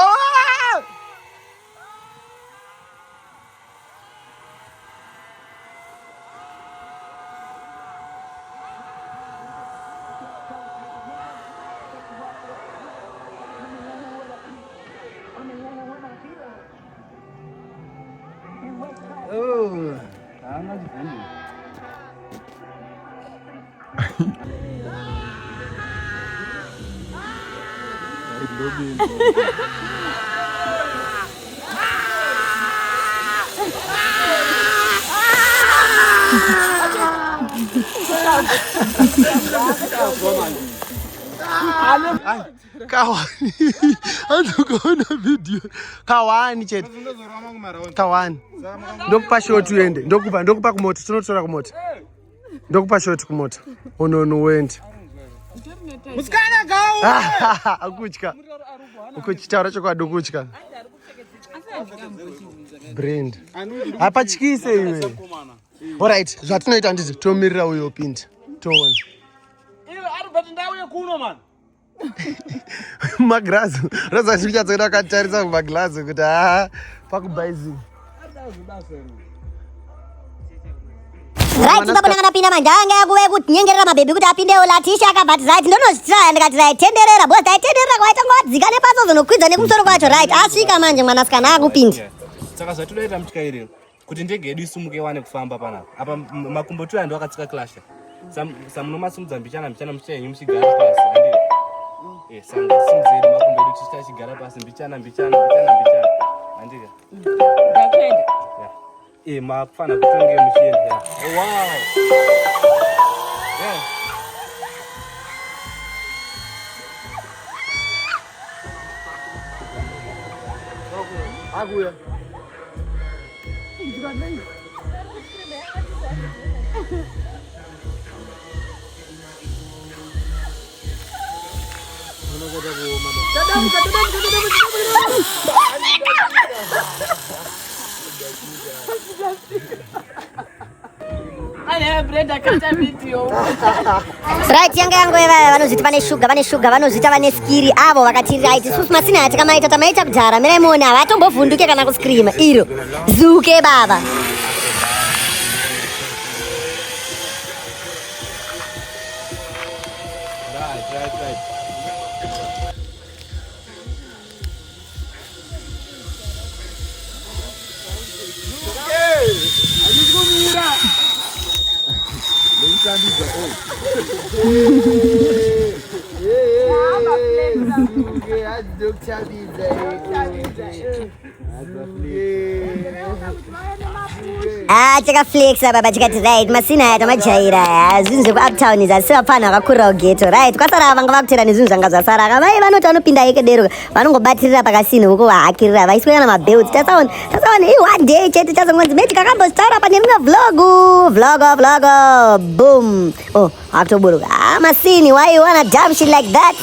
Kawani. Andukona video. Kawani chete. Kawani. Ndokupa short uende. Ndokupa kumoto. Tunotora kumoto. Ndokupa short kumoto. Ono wende. Musikana gawo. Akuchika. Ukuchitaura chokwadi kuchika. Brand. Apa chikise iwe. Alright, zvatinoita ndizvo tomirira uyo pinda. Toona. Iwe ari but ndauye kuno man. Maglass. Roza zvichatsera katarisa maglass kuti pakubaizi. Right, ndabona pinda manjanga akuwe kunyengerera mabebi kuti apindewo Latisha but right ndonozvitsaya ndikati right tenderera boss tenderera kwaita ngwadzika nepaso zvinokwidzwa nekumusoro kwacho right asvika manje mwanasikana akupinda. Saka zvatodaita mutyairiro kuti ndege yedu isumuke wane kufamba panapa. Apa makumbo tu ando akatsika clasha. Samunomasumudza mbichana muchaenyu muchigara pasi handika. Sanga simuzeri makumbo edu tichigara pasi mbichana. Handika. Ndakenda. Makufana kutonge muchienda. Wow. Yeah. Akuya. Ane Brenda kata video. Right yanga yangu vanozviti vane shuga vanozvita vane skiri avo vakati right isusu masina ati kamaita tamaita kudhara mirai muone havatombovhunduke kana kuskrima iro zuke baba. Right. Chakaflexa baba chikati right masina aya tamajaira zvinhu zvekuuptown izvi asi vapfana vakakurira kugeto right kwasara vanga vakutera nezvinhu zvanga zvasara kamai vanoti vanopinda ikederoka vanongobatirira pakasini huko vahakirira vaiswe kana mabelt tasaona one day chete chazongonzi meti kakambozvitaura pane rimwe vlog boom akutoburuka masini why you wanna dumb shit like that.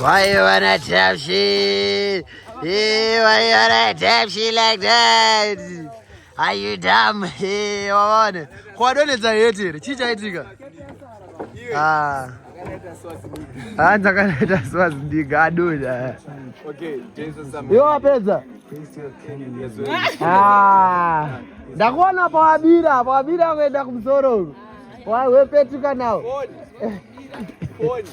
Why you wanna dumb shit? Why you wanna dumb shit like that? Are you dumb? Waone. Kwadonedza hete, chichaitika. Ndakanaita swazindika adonha. Okay, Jesus am. Iwo wapedza? Ndakuona pawabira kuenda kumusoro. Wepetuka nawo. Phone.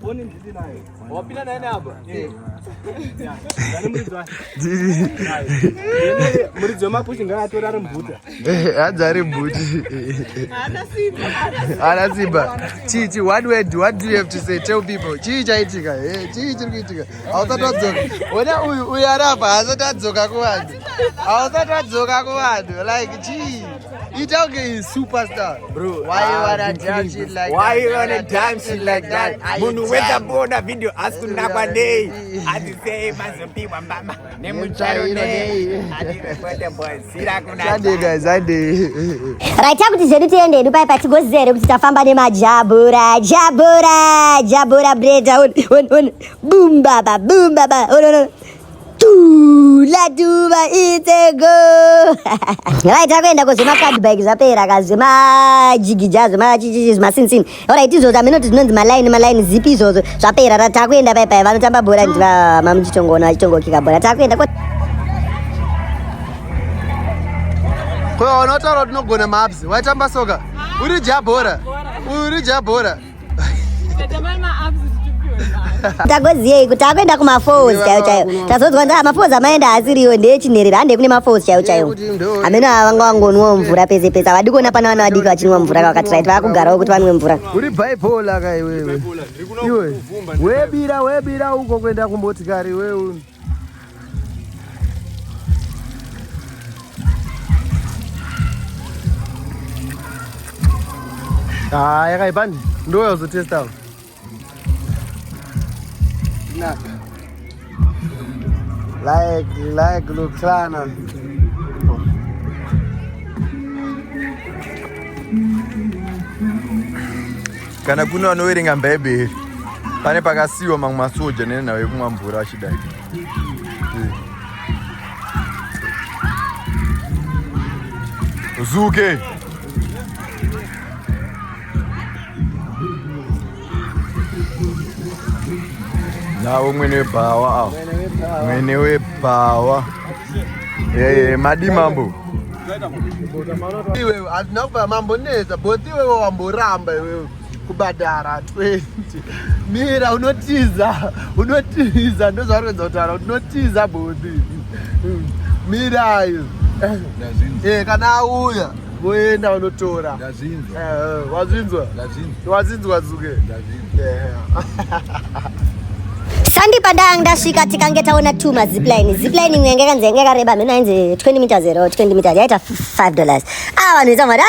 Poni ndili naye. Wapita naye hapa. Muridzi wemapushi ngaatora ari mbuta. Adzari mbuti. Ana simba. Chichi, what do you have to say? Tell people. Chichi chaitika. Chichi chiri kuitika. Ausatadzoka. Ona uyu arapa asatadzoka kuvanhu. Ausatadzoka kuvanhu. Like chichi. Itaunge is superstar. Bro, why you wanna damn shit like that? Why you wanna damn shit like that? Munhu wetambona video asikunakwa nei. Adisei mazopiwa mbamba. Nemucharo nei. Adikwete boy. Sira kuna. Sunday guys, Sunday. Right, takuti zvedu tiendedu pai patigozere kuti tafamba nemajabura. Jabura breda. Boom baba. La duva itego. Right, takuenda kozema card bag zapera kazema jigijazo machichichi masinsin. Alright, izo zaminoti zinonzi maline zipi izozo zvapera. Takuenda pai vanotamba bhora ndiva mamuchitongona chitongokika bhora. Takuenda Kwa unotaura kuti unogona maps. Waitamba soka. Uri jabhora. tagoziyei kuti akuenda kumafalls chaiwo tazonzwa ndaa mafalls amaenda asiriwo ndechinherera hande kune mafalls chaiwo ameno vanga vangonwawo mvura pese havadi kuona pana vana vadiki vachinwa mvura vakati right vakugarawo kuti vanwe mvura. Uri bipolar ka iwewe. Webira uko kuenda kumotikari iwewe. Yakaibandi ndo yazotesta. Like Luxana. Kana kuna vanoverenga bhaibheri pane pakasiyiwa mamwe masoja nenhau yekumwa mvura achidai. Zuke nawo mwene webhawa madimambo Iwewe hatina kupa mambo neza but iwewe wamboramba iwewe kubhadhara 20. Mira unotiza ndozvakuedza kutaura kuti unotiza boti. Mirayo kana auya voenda vanotora. Wazinzwa Zuke. Sandi pandang ndasvika tikange taona two mazipline. Zipline imwe yakareba meno ainzi 20 meters ero 20 meters yaita $5. Vanhu isamati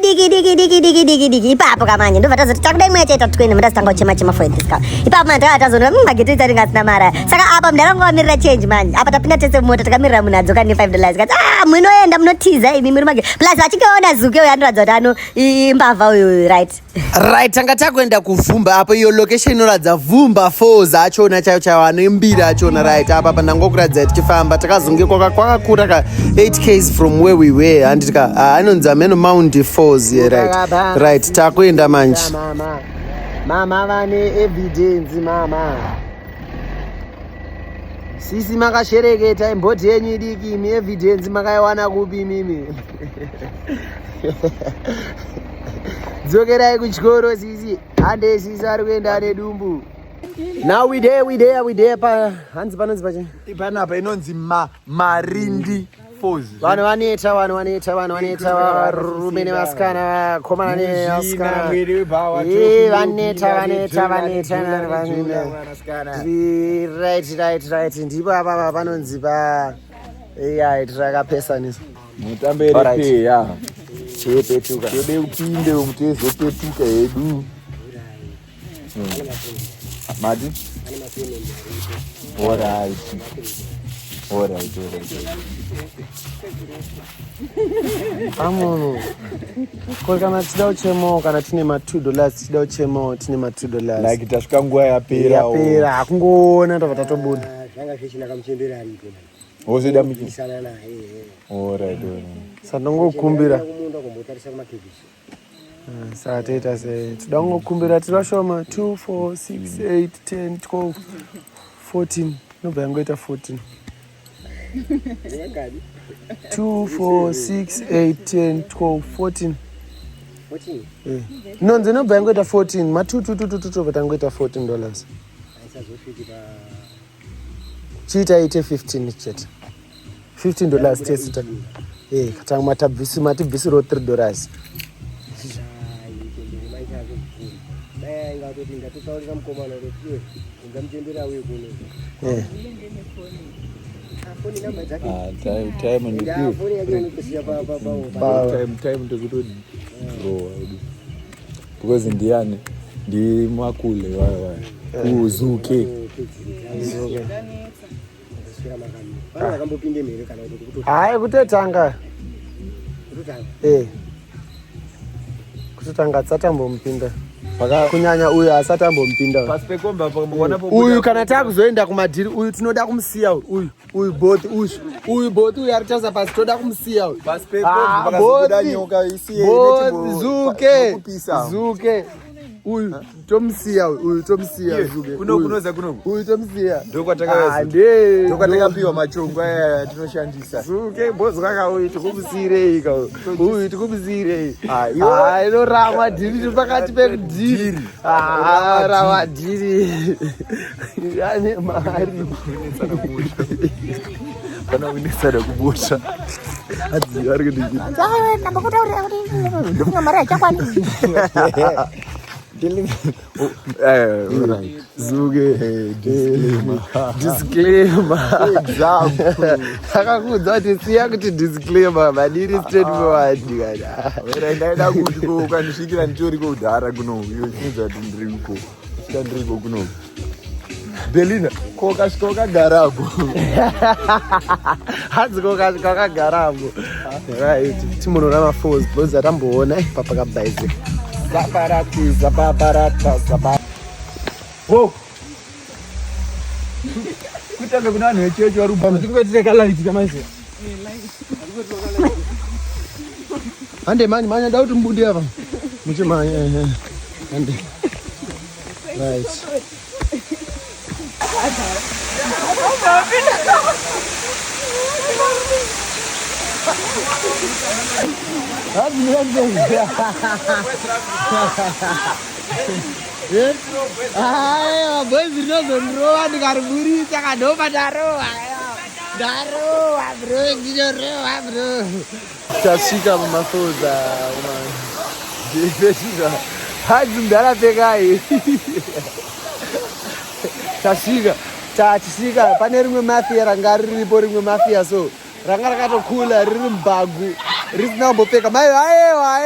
diki ipapo kamanje ndobva tazoti takuda imwe yachaita 20 mundasitanga kuchema for discount. Ipapo manje tazonora mageti itaringa asina mara. Saka apa mundaranga wamirira change manje. Apa tapinda tese mumota takamirira munhu adzoka ne$5 kati munoenda munotiza imi muri mage. Plus vachingaona Zuke uyu anoratidza kuti ano imbavha uyu right. Right, tanga takuenda kuvhumba apo iyo location inoratidza Vhumba Falls achona chaiwo anembira achona right apa pandangokuratidza tichifamba takazonge kwakakura ka 8 km from where we were anditika anonzi Ameno Mount Falls right takuenda manje. Mama vane evidence mama. Sisi makashereketa imboti yenyu idiki imi evidence makaiwana kupi mimi. Dzokerai kuchikoro sisi hande sisi ari kuenda nedumbu. Now we there pa hanzi panonzi pacha. ipanapa inonzi Marindi Falls. Vanhu vaneta varume nevasikana vakomana nevasikana. Vaneta. Right. Ndipo apa panonzi pa takapesanisa. Mutambe repeya. Chepetuka. Tode upinde mutezopetuka hedu. Madi? Alright. Amono. Kwa kana tida uchemo kana tine $2 tida uchemo tine $2. Like tasvika nguva yapera. Yapera akungoona ndobva tatobuda. Zvanga zvishina kamuchembera aripo. Wozida miki. Isana naye. Alright. Sandongokumbira. Kumunda kumbotarisa kumativisi. Saka toita sei tida kungokumbira tiri vashoma 2 4 6 8 10 12 14 nobva yangoita 14 2 4 6 8 10 12 14 14 no nzinobva yangoita 14 ma2 tangoita $14 aisazosviki pa chiita ite 15 chete $15 test katanga matibvisiro $3 ingatoti ngatotaurira mukomana kuti iwe ungamuchembera uye kuno foni namba dzake time ndipiwe foni yake unokosiya time ndekutodi draw because ndiyani ndimakule waya kuzuke akambopinde mhere kana kuti hayi kutotanga kutotanga tsatambomupinda kunyanya uyu asati ambomupinda uyu kana takuzoenda kumadhiri uyu tinoda kumusiya uyu both uyu ari taza pasi toda kumusiya zuke uyu tomusiya uyu tomusiya uyu tomusiya ndokwatakapiwa machongo aya tinoshandisa zuke bozwaka uyu tikumusiyirei ka uyu tikumusiyirei inorama dhiri tiri pakati pekudhiri rama dhiri ane mari pana kunesada kubusha adziva ari kudikira ndambokutaurira kuti ndofunga mari yachakwani zuke disclaimer akakudza kuti siya kuti disclaimer madiri straightforward kana ndaida kuti ukandisvikira nditori kudhara kuno inoza kuti ndiriko sika ndiriko kuno Delina kokasvika wakagarapo hanzi kokasvika wakagarapo right timunona maforce bozi atamboona papakabhaise kutanga kuna vanhu vechechi varubaatirekalalitikamaize hande manya nda kuti mbude apa muchimanya hande right bozi rinozondirowa ndikariburisa kandopa ndarowa bro ndinorowa bro tasvika mumafoza ndipeshiza hanzi ndarapekai tasvika pane rimwe mafia ranga riripo rimwe mafia so ranga rakatokula riri mubhagu risina kumbopfeka mai aewa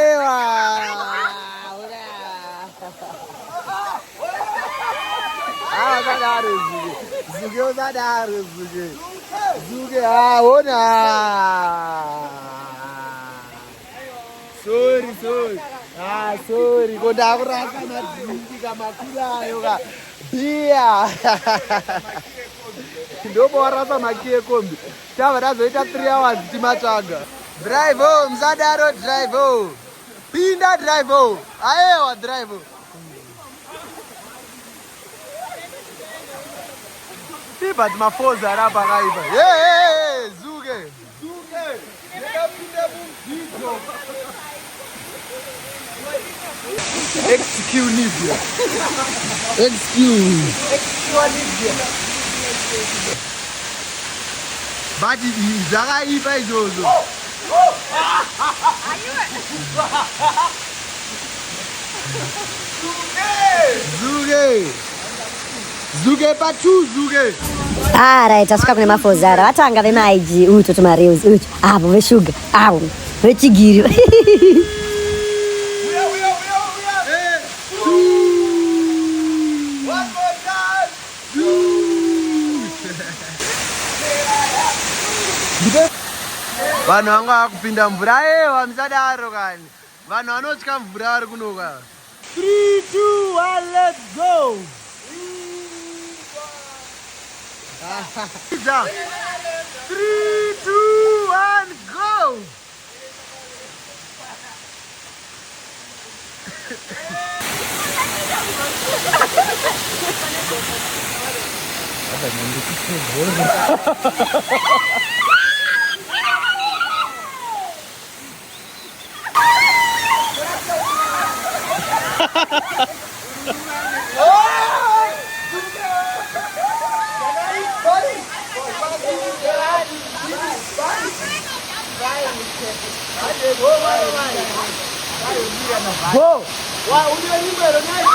usadaro zuke usadaro zuke ona sorry kondakurasa madzingi kamakurayo ka bia ndopawarasa makiye kombi tava tazoita 3 hours timatsvaga drive musadaro drive pinda drive aewa drive but mafoza arapa kaipa zuke XQ Nivea. Bati zvakaipa izvozvo. Zuke patu zuke. Right, tasvika kune mafozara vatanga vemaig uto tumareus uto avo veshuga avo vechigiri vanhu vanga vakupinda mvura ewa musadaro kani vanhu vanotya mvura vari kunoka 3, 2, 1 let's go 3, 2, 1 go Go. Wa unyo nimero nice.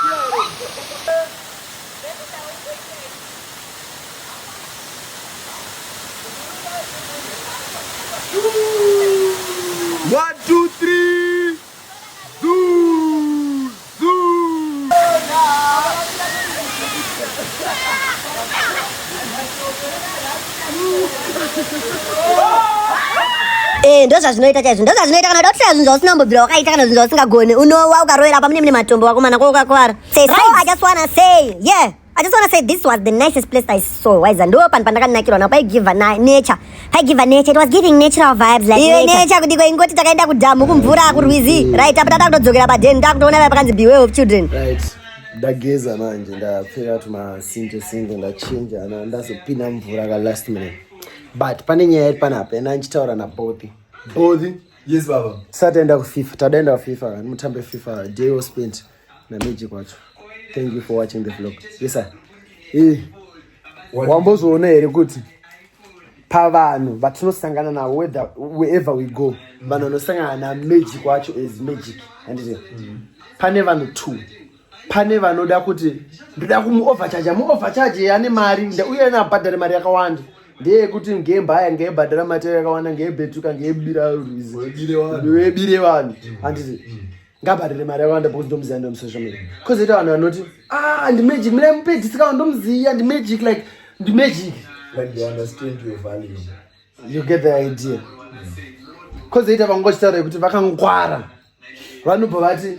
1, 2, 3. Zoo. Ndo zvazvinoita chaizvo, ndo zvazvinoita kana udotira zvinhu zvausinambobvira wakaita kana zvinhu zvausingagoni unowa ukaroera pa mune matombo wakomana ko ukakwara. I just wanna say, yeah, I just wanna say this was the nicest place I saw. Waiza ndo panhu pandakanakirwa napo paigiva nature. Paigiva nature, it was giving natural vibes like nature. Nature kuti ingoti takaenda kudhamu kumvura kurwizi. Right, apa tatakutodzokera padeni takutoona paya pakanzi beware of children. Right. Ndageza manje ndapfeka tumasinto ndachinja ndazopinda mvura ka last minute. But pane nyaya iri panapa ndichitaura naboth. Yes baba. Sataenda kuFIFA, tadaenda kuFIFA, mutambe FIFA day was spent na Magic wacho. Thank you for watching the vlog. Yes sir. Wambozoona here kuti pavanhu vatinosangana nawo wherever we go. Vanhu vanosangana na Magic wacho is Magic. Handiti. Pane vanhu 2. Pane vanoda kuti ndoda mu-overcharge ane mari uye nabhadhare mari yakawanda. Ndiye kuti ngembaya ngebhadhara mari yakawanda ngebetuka ngebira ruzi. Webire vanhu. Handiti. Ngabhadhare mari yakawanda because ndomziya ndo social media. Because ita vanhu vanoti ndi Magic mira mupage sika ndomziya ndi Magic like ndi Magic. Like they understand your value. You get the idea. Because ita vangochitaura kuti vakangwara. Vanobva vati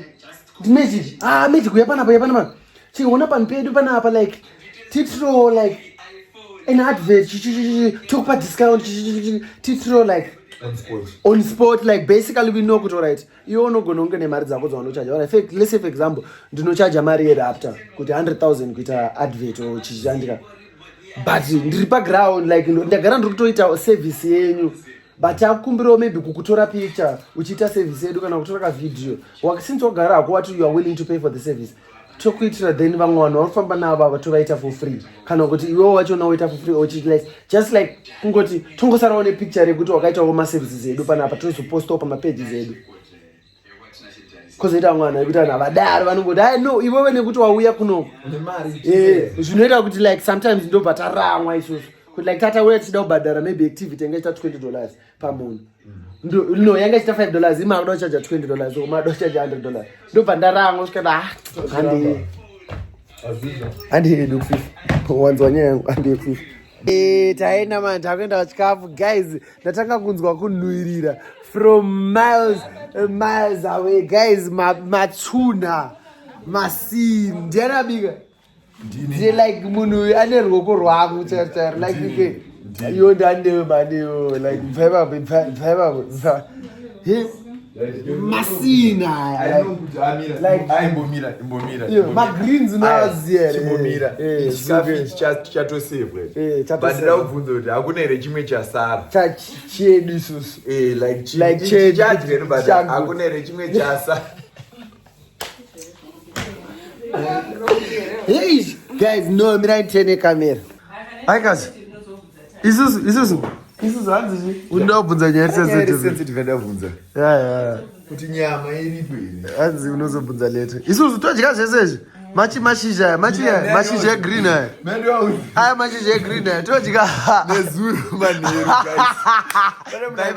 ndi Magic. Magic uyapana. Chiona pano pedu panapa like titro like an advert talk about discount titro like on spot like basically we know kuti alright you unogona kunge nemari dzako dzaunochaja alright let's say for example ndinochaja mari here after kuti 100,000 kuita advert or chichandika but ndiri paground like ndagara ndiri kutoita service yenyu but akukumbirawo maybe kukutora picture uchiita service yedu kana kutora ka video since wagara hako wati you are willing to pay for the service tokuitira then vamwe vanhu vanofamba navo vatovaita for free kana kuti iwewo wacho unoita for free or just like kungoti tongosarawo nepicture rekuti wakaitawo maservices edu panapa tozopostawo pamapages edu kozoita vamwe vanhu vekuti vanhu havadaro vanongoti no iwewe nekuti wauya kunoko zvinoita kuti like sometimes ndobva taramwa isusu kuti like tatauya tichida kubhadhara maybe activity yanga ichita $20 pamunhu no yanga ichita $5 ima akuda kuchaja $20 uma akuda kuchaja $100 ndobva ndaramwa kusvika handihedu kuFIFA wanzwa nyaya yangu handihedu taenda man takuenda chikafu guys ndatanga kunzwa kunhuhwirira from miles away guys matsuna masini ndianabika ndiye like munhu ane ruoko rwangu charitari like iyo ndandewe manewo like mvaivavo masina aimbomira magreens unovaziya chatosevwe bandira kubvunza kuti hakuna here chimwe chasara chedu isusu chadrenu but hakuna here chimwe chasara guys no mirai tene kamera aikazi isusu hanzi unobvunza nyaya sensitive ndabvunza kuti nyama iripo here hanzi unozobvunza later isusu todya zvesezvi mashizha egreen aya aya mashizha egreen aya todya nezuro manheru guys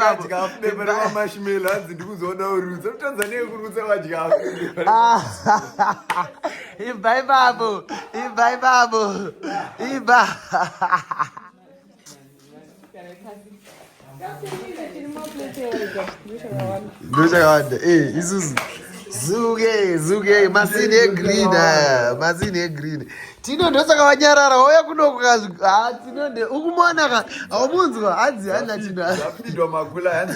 hanzi ndikuzoona urutsa mutanzania kurutsa wadya imbai babo imba ndochakawanda isusu zuke masini egreen tino ndosaka wanyarara wauya kunokukazi tinonde ukumona aumunzwa hanzi hana chino zapindwa makula hana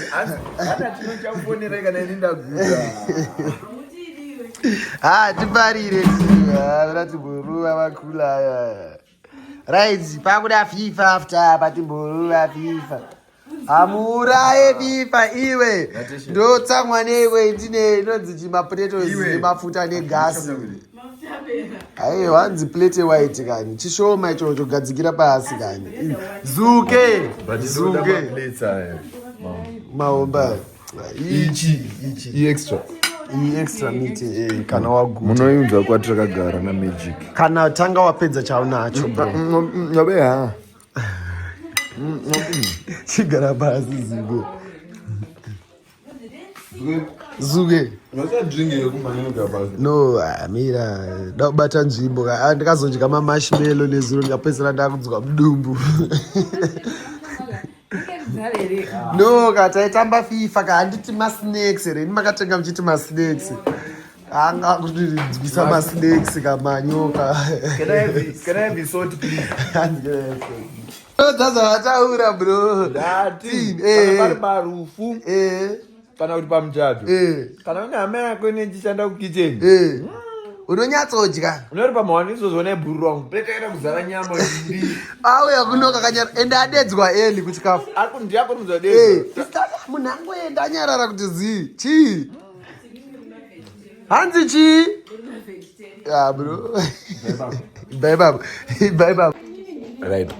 chino chakufonera kana ini ndaguta tiparire ratimboruva makula aya right pakuda FIFA after patimboruva FIFA Amuraye FIFA iwe. Ndo tsamwa newe ndine inonzi chima potatoes nemafuta negasi. Ayi wanzi plate white kani. Chishoma icho chogadzikira pasi kani. Zuke. Maomba. Ichi extra. Extra meat kana waguta. Munoyunza kwati takagara na Magic. Kana tanga wapedza chaunacho bro. Ngabe ha. Chigara basi Zuge. What's drinking yokumanyoka basi? No, amira ndabata nzvimbo ndikazodya marshmallow nezuro ndikapedzera ndakudzwa mudumbu. No, kataitamba FIFA handiti masnacks here. Makatenga mchiti masnacks. Anga kuti ndzwisa masnacks kamanyoka. Can I have the salt please? That's what I would bro. Dati. Barufu. Kana kuti pamuchato. Kana una amena yako inechichanda kukitchen. Unonyatsodya. Unori pamawaniso zone bhuru wangu. Plate yakaita kuzara nyama mbiri. Auya kunoka kanyara ende adedzwa eli kuchikafu. Akundi yako muzadedzwa. Munhu angoenda anyarara kuti zii. Chii? Hanzi chii? Yeah bro. Bye bye. Right,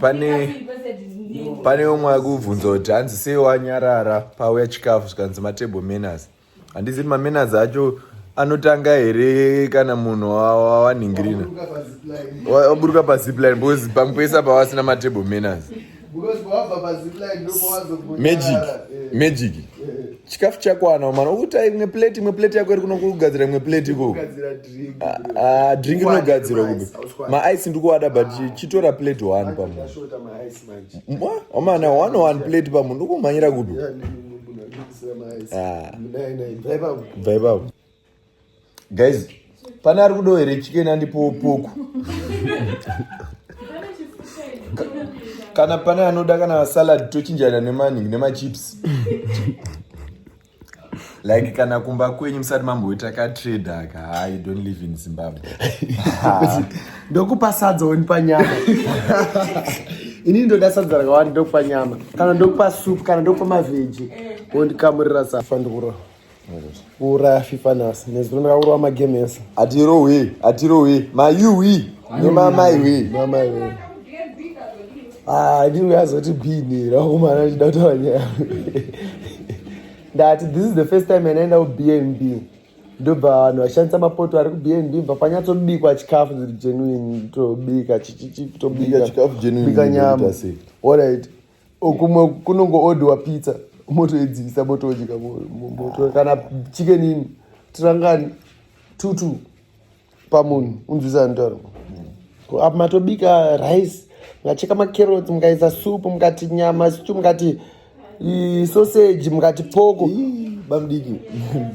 pane umwe akubvunza kuti hanzi sei wanyarara pauya chikafu zvikanzi matable manners. Handizi manners acho anotanga here kana munhu wawaningirina. Waburuka pazipline because pamupesa pawasina matable manners. Magic. Chikafu chakwana mwana ukuta imwe plate yako iri kuno kugadzira imwe plate iko. Drink inogadzirwa kubi. Ma-ice ndikuwada but chitora plate 1 pamunhu. Omana 1 plate pamunhu ndikumhanyira kubi. Bye bye. Guys, pane ari kudohere chicken andipo poku. Kana pane anoda kana salad tochinjana nemachips. Like kana kumba kwenyu musati mamboita katrader ka I don't live in Zimbabwe. Ndokupa sadza wonipa nyama. Ini ndoda sadza rakawanda ndokupa nyama. Kana ndokupa soup kana ndokupa maveji. Wondikamurira safa ndikura. Ura FIFA nasi. Nezuro ndakaurwa magame esa. Atirowe. Mayuwi. Nemamaiwe. Mamaiwe. Ndingazoti bini rakumana chidata nyama. That this is the first time anaenda ku BNB. Ndobva vanhu vashandisa mapoto ari ku BNB bva panyatsobikwa chikafu genuine tobika tobika chikafu genuine bika nyama. Alright. Okumwe kunongoodwa pizza motoidzisa motodyika moto kana chicken in tirangani tutu pamunhu unzwisa ndaro. Apa matobika rice ngacheka macarrots mukaisa soup mukati nyama stew mukati sausage mukati poko bamdiki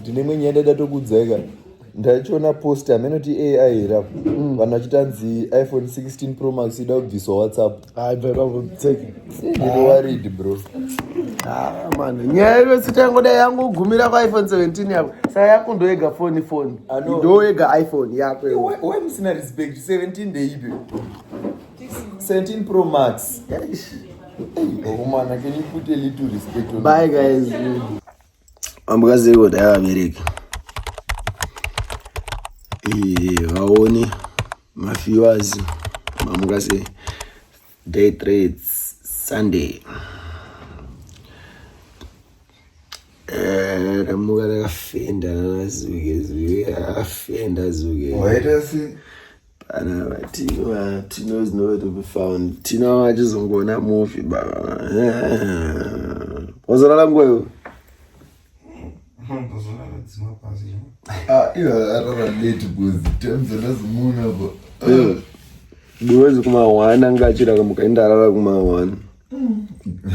ndine mwenye ndada tokudzeka ndachiona poster amenoti AI rap vanhu vachitanzi iPhone 16 Pro Max ida kubviswa WhatsApp. Bvabatseki ndino worried bro. Man nyaya yekuti yangoda yangogumira kwa iPhone 17 yako saka yakundoega phone ndoega iPhone yako wewe musina respect 17 ndeipi 17 Pro Max. Oh man, can you put a little respect on? Bye guys. Ambukazi ko da America. Waone mafiwas mamukase day trades Sunday. Ramugala kafenda zuge. Wait a see. Ana Tino is nowhere to be found. Tino achizongona movie baba. Wazalala ngweyo. Iwa arara late because terms lazimuna bo. Ndiwezi kuma 1 ngachira kamukaenda arara kuma 1.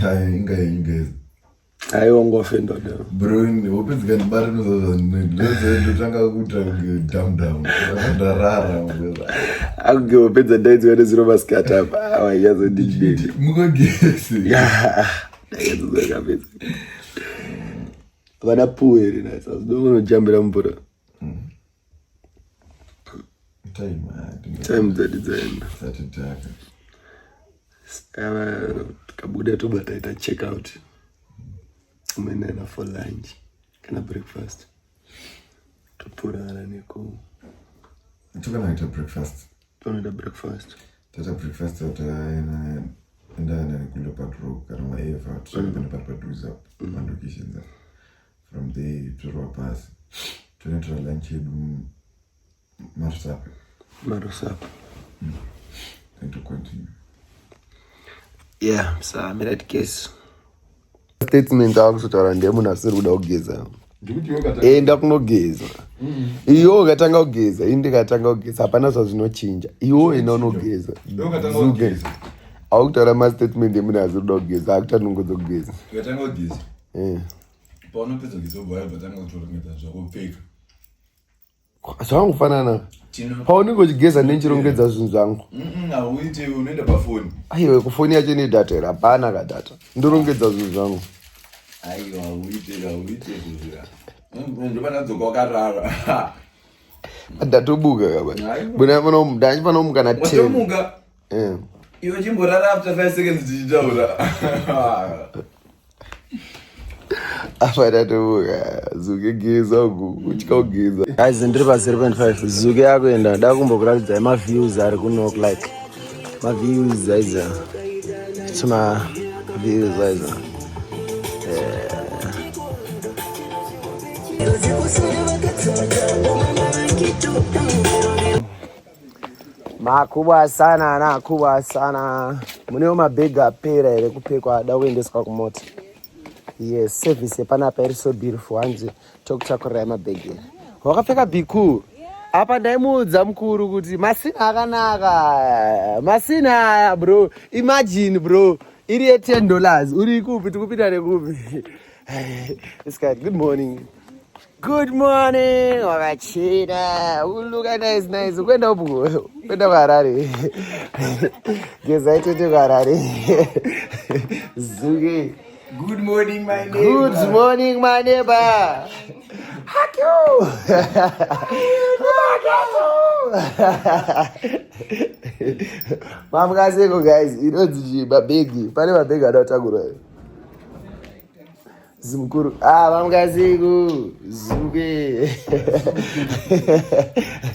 Hayi inga. Ayo ngofenda da. Bro, opens gan bar no lezo ndotanga kuita down. Ndarara ngoba. Akuge opedza daidzi wene zero basket apa. Awayazo DJ. Mugogesi. Yeah. Daidzi zakapedza. Vana pueri na sasa ndono jambira mvura. Time that design. Satitaka. Kabuda tu bataita check out. umenena for lunch kana breakfast tupurana neko tukanaita breakfast tonoita breakfast tata breakfast enda kule patro kana maeva tushakapinda padhuze apo mandokishinza from there torwa pasi tonoita lunch yedu marusapa and to continue. Yeah, so I made that case. Statement akuzotara ndemunhu asiri kuda kugeza. Enda kunogeza. Iyo ukatanga kugeza, indi katanga kugeza, hapana zvazvinochinja. Iwo enda unogeza. Akutaura mastatement emunhu asiri kuda kugeza, akutanongodza kugeza. Ukatanga kugeza. Paunopedza kugeza ubva tanga kutorongedza zvakupfeka. Zvangofanana. Paunenge uchigeza nechirongedza zvinhu zvangu. Hauite unoenda pafoni. Aiwa kufoni yacho ine data here, hapana kadata. Ndorongedza zvinhu zvangu. Aiwa hauite kuzvira. Ndopanadzoka wakarara. Ndatobuka kaba. Ndachifana kumuka na 10. Watomuka? Iwe chimborara after 5 seconds tichitaura. Apa ndatobuka. Zuke geza uku. Uchika kugeza. Guys, ndiri pa 0.5. Zuke yakuenda. Ndakumbokuratidza ma-views ari kunok like. Ma-views aiza. Tuma views aiza. Makubwa sana. Munewo mabhegi apera here kupekwa ada kuendeswa kumota. Yes, service yepanapa iri so beautiful hanzi tokutakurira mabhegi. Wakapfeka bhiku. Apa ndaimuudza mukuru kuti masina akanaka. Masina aya bro. Imagine bro. Iri $10. Uri kupi tikupinda nekupi. This guy, good morning. Good morning. Wakachena. Look at nice. Kwenda upu. Kwenda Harare. Geza itote Harare. Zuge. Good morning, my neighbor. Good morning, my neighbor. Hug you. Mamukazeko guys, inonzi mabhegi. Pane mabhegi adautagura. Zimukuru. Mamukazeko. Zuke.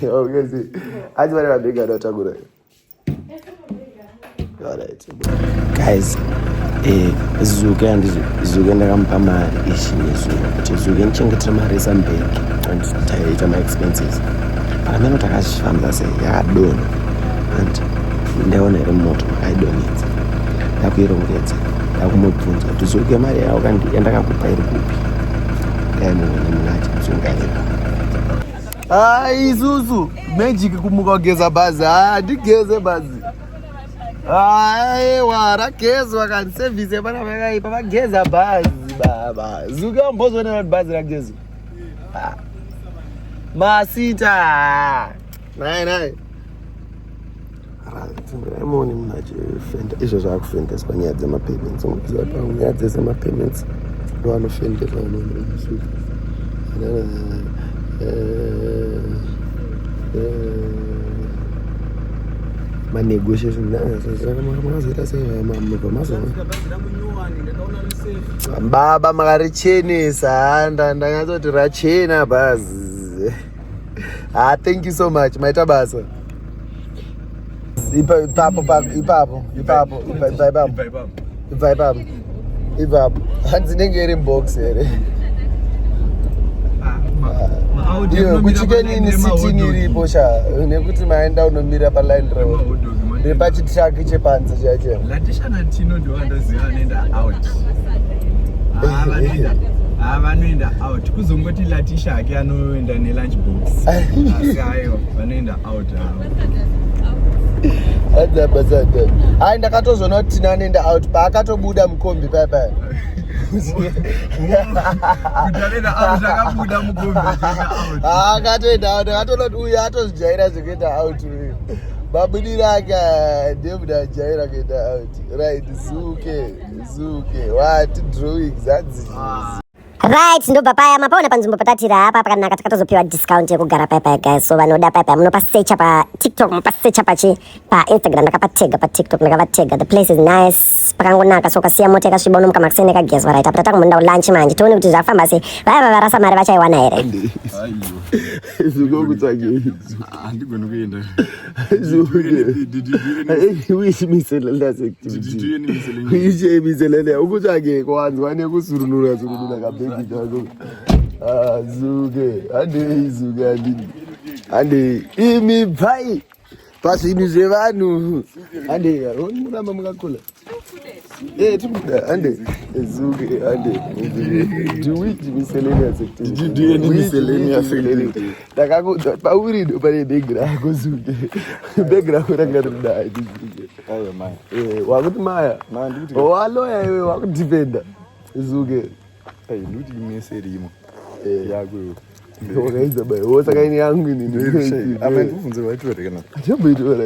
Okay. Aje pane mabhegi adautagura. Alright. Guys, Zuke ndakampa mari ishinyezuva kuti Zuke nichengetera mari esambhegi and taita ma-expenses. Amene takazvifamba sei yakadonha and ndaona iri moto makaidonhedza. Ndakuirongedza. Ndakumubvunza kuti Zuke mari yawo yandakakupa iri kupi? Ndaimuona munati muzongaira. Isusu magic kumuka kugeza bhazi. Ndigeze bhazi. Aiwa ragezwa kani service yepana pakaipa vageza bhazi baba. Zuke wambozonera kuti bhazi ragezwa. Masita. Nai. Raimoni munhu achifenda. Izvo zvaakufendeswa nyaya dzemapayments. Ungoziva pangu nyaya dzemapayments ndo anofendeswa Zuke. Ma-negotiation makazoita baba makarichenesa ndanyatsoti rachena bhazi. Thank you so much. Maita basa. Ipapo. Hanzi nenge iri box here. Kuchike nini sitting iripo sha nekuti maenda unomira paline road ndiri pachitraki chepanze chacho latishana tino ndiwandoziva anoenda out vanoenda out kuzongoti latisha ake anoenda nelunch box asi aiwa vanoenda out adzabasada. Ndakatozona kuti tina anoenda out paakatobuda mukombi paya. Akatoenda out. Akatoona kuti uyu atozvijaira zvekuenda out. Mabudiro ake ndemuda ajaira kuenda out. Right, Zuke. What drawings hadzisi. Right, ndobva paya mapaona panzvimbo patatira apa pakanaka takatozopiwa discount yekugara paya guys. So vanoda paya munopasearcha pa TikTok, munopasearcha pa Instagram, ndakapatega pa TikTok, ndakavatega. The place is nice, pakangonaka. So ukasiya mota yakasviba unomuka makusene kagezwa right. Apa tatakumunda lunch manje tione kuti zvafamba sei. Vaya varasa mari vachaiwana here. Zugokutsvake handigoni kuenda. uyichemisele ukutsvake kwanzwa nekusurunura kabheki kako. Zuke handei zuke handei imi bhai pazvinhu zvevanhu handei muramba mukakula tibuda handei zuke handei do which miscellaneous activity ndakakudza paurido pane bhegi rako zuke bhegi rako ranga rinodai wakuti maya waloya iwe wakudhipenda zuke nduti imeserimo yako wakaidza bai wosakaini yangu amandibvunze vaitore kana atomboitora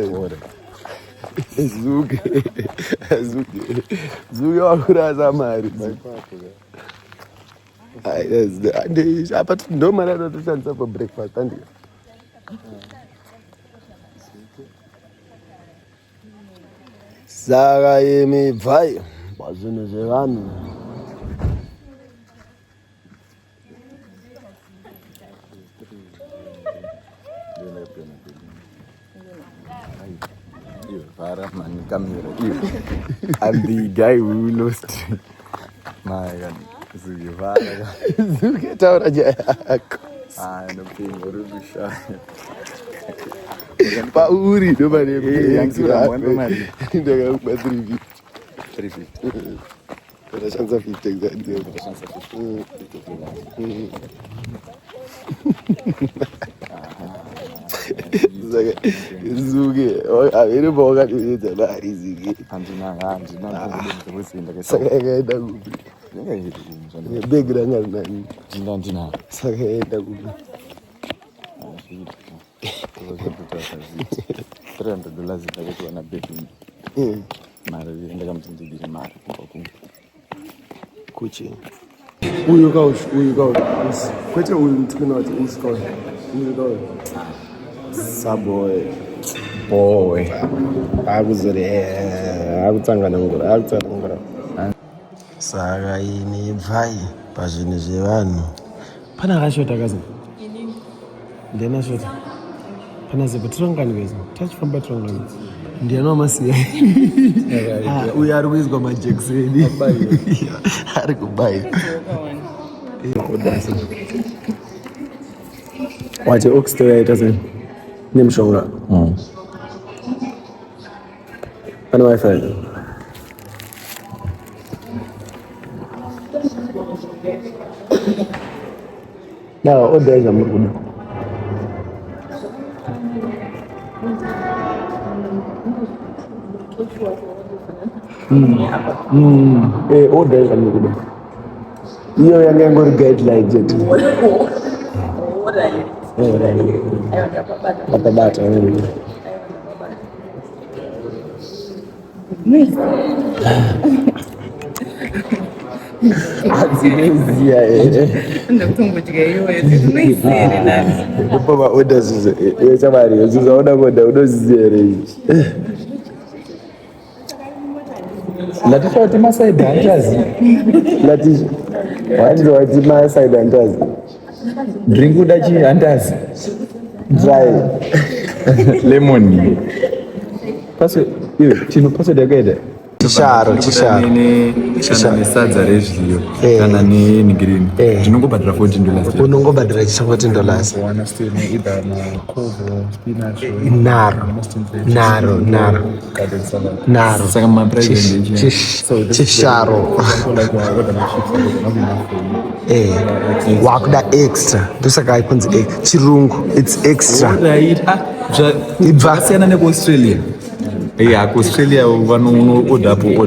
zuke wakurasa mari apa ndo mari atotoshandisa for breakfast andi saka yemibvai pazvinhu zvevanhu I'm the guy who lost my Zuke taura jayako nopinga uri kushaya pauri ndo mari ndakakupa 350 ndashandisa 50 exactly. Zuke aviri pawakatoedza mari zike saka yakaenda kupi bhegi ranga rinani saka yaenda kupi $300 ndakatiwana bhegi mari ndakamutindigire mari kuchi uyu kauchi kwete uyu mutikana wati usikauchi uyu kauchi saboy akuzori akutsanganangura saka ini bvai pazvinhu zvevanhu pana akashota kazi ndena shota pana zepo tironganiweza tachifamba tironganiweza ndiano masiya uyu ari kuizwa majekiseni ari kubai wati oxto yaita sei nemushonga pane wifi nawa odai zvamuri kuda odai zvamuri kuda iyo yanga ingori guideline chete Batabata adzineziya ndopova orders yechamari yozizaona koda unoziziya here latisha kuti maside hunters latisha wati maside hunters drink uda chi hunters dry lemon paso iyo chino paso dakaida chisharo kana nesadza rezviyo kana negreen ndinongobhadhira $14 unongobhadhira $14 naro saka maprivate chisharo wakuda extra ndosaka ikunzi chirungu its extra zvakasiyana nekuaustralia kuaustralia vanoodapo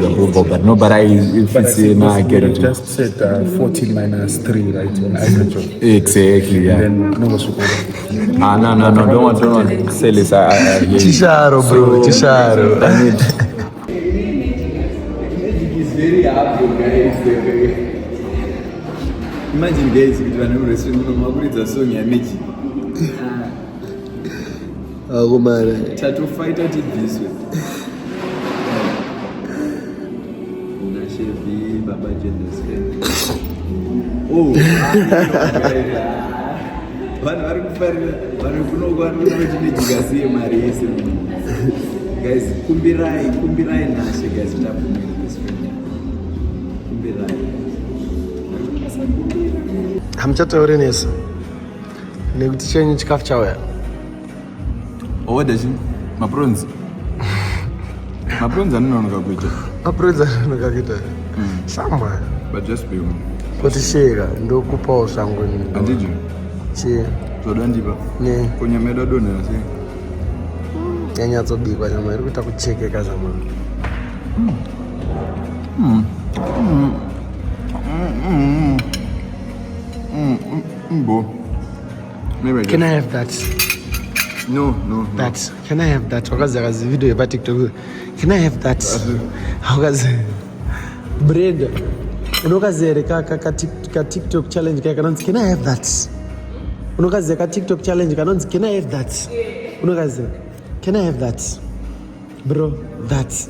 but nobody ifits na guarantee. Just said 14 minus 3, right? On average. Exactly, yeah. Then no super. No, don't want sell this. Chisharo, bro, chisharo. It's very hard, guys. Imagine guys, if you are not restaurant, Maguridza song ya Magic. Oh man. Try to fight at it this way. Nashebi, Baba Jender's friend. Oh, guys, kumbirai nashe guys, this friend. Kumbirai. Hamchatauri nesu. Nekuti chenye chikafu chauya. Oh, does he? My prawns. My prawns are not going to Approach nokakita. Somewhere. But just be one. Kuti shega ndo kupa shangweni. And did you? Che. So don't give up. Ne. Kwenye meda dona say. Yanyatsobikwa chama iri kuita kuchekeka zama. Bo. Maybe Can I have that? No. That. Can I have that? Wakazi video yepa TikTok. Can I have that? Wakazi bread. Unokazi ka TikTok challenge ka kanonzi. Can I have that? Unokazi ka TikTok challenge kanonzi. Can I have that? Unokazi. Can I have that? Bro, that.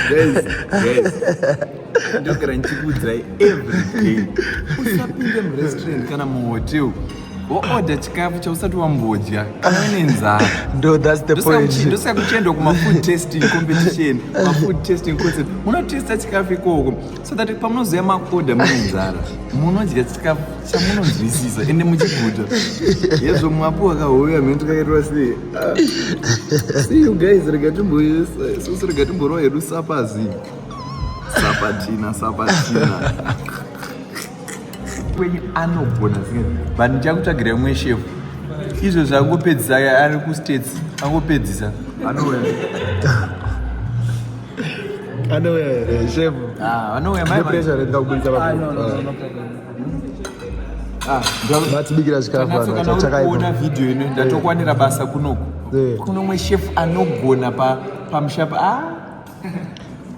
Guys. Ndokera nchikudzai every day. Usapinde mrestaurant kana muhotel. Order chikafu chausati wambodya. Kana unenzara. No, that's the point. Ndosa kuchenda kuma food tasting competition, kuma food tasting contest. Unotesta chikafu ikoko so that pamunozoya makoda munenzara. Munodya chikafu chamunonzwisisa ende muchiguta. Yezvo mwapuwa kahoya mentokaitwa sei. See you guys, regatimbo yedu sapazi. Sapatina. Kwenye anogona zingine. But ndichakutsvagira umwe chef. Izvo zvangopedzisa ari kustates. Angopedzisa. Anouya chef. Anouya mai. Pressure ndikakubudisa batibikira chikafu chakaona video ino ndatokwanira basa kunoko. Kuno umwe chef anogona pamushapa.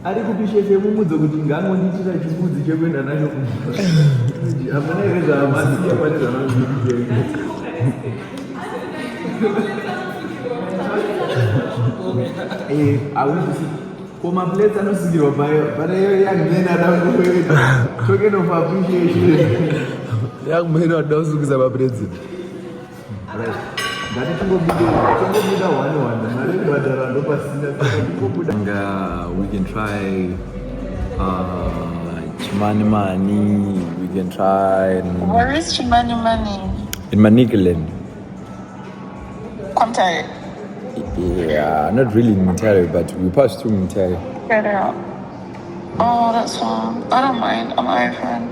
Ari kupi chef yemumudza kuti ngangondichira chibudzi chekuenda nacho kumba. Amuna ere zvamasiya kwanira nacho. Awuzi koma plates anosikirwa payo yangena dangoenda. Token of appreciation. Yangena wadausukiza maplates. We can try Chimani. We can try. Where is Chimani? In Manicaland. Quantari. Yeah, not really in Mintari, but we passed through Mintari. Further out. Oh, that's fine. I don't mind. I'm open.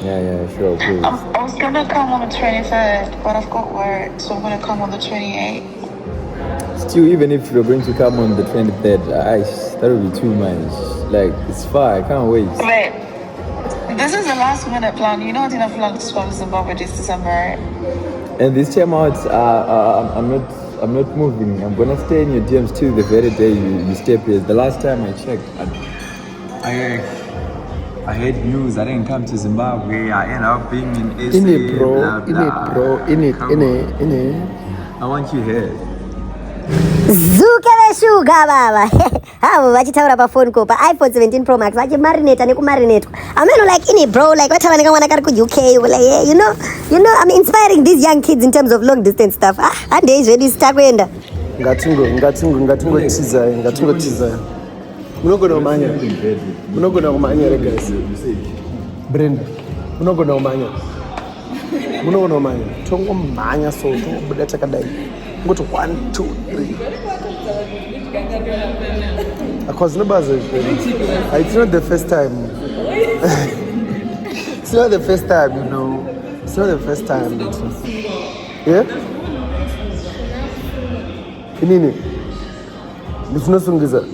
Yeah, sure, please. I was gonna come on the 23rd, but I've got work, so I'm gonna come on the 28th. Still, even if you're going to come on the 23rd, that would be too much. Like, it's far, I can't wait. Wait, this is a last minute plan. You know I didn't plan to come to Zimbabwe this December, right? And this time out, I'm not moving. I'm gonna stay in your DMs till the very day you step here. The last time I checked, I heard news. I didn't come to Zimbabwe. I ended up being in SA. I want you here. Zuke veshuga baba. Havo vachitaura pafoni ko pa iPhone 17 Pro Max vachimarineta nekumarinetwa. Ameno like ini bro like vatavana kamwana kari ku UK like yeah, you know I'm inspiring these young kids in terms of long distance stuff. Handei zvedu sitakuenda. Ngatingotiza. Munogona kumanya guys. Brenda. Munogona kumanya. Tongomanya so tobuda takadai. Ngoti 1 2 3. Because it's not the first time. It's not the first time, you know. It's not the first time. Yeah? Inini? Ndinosungiza.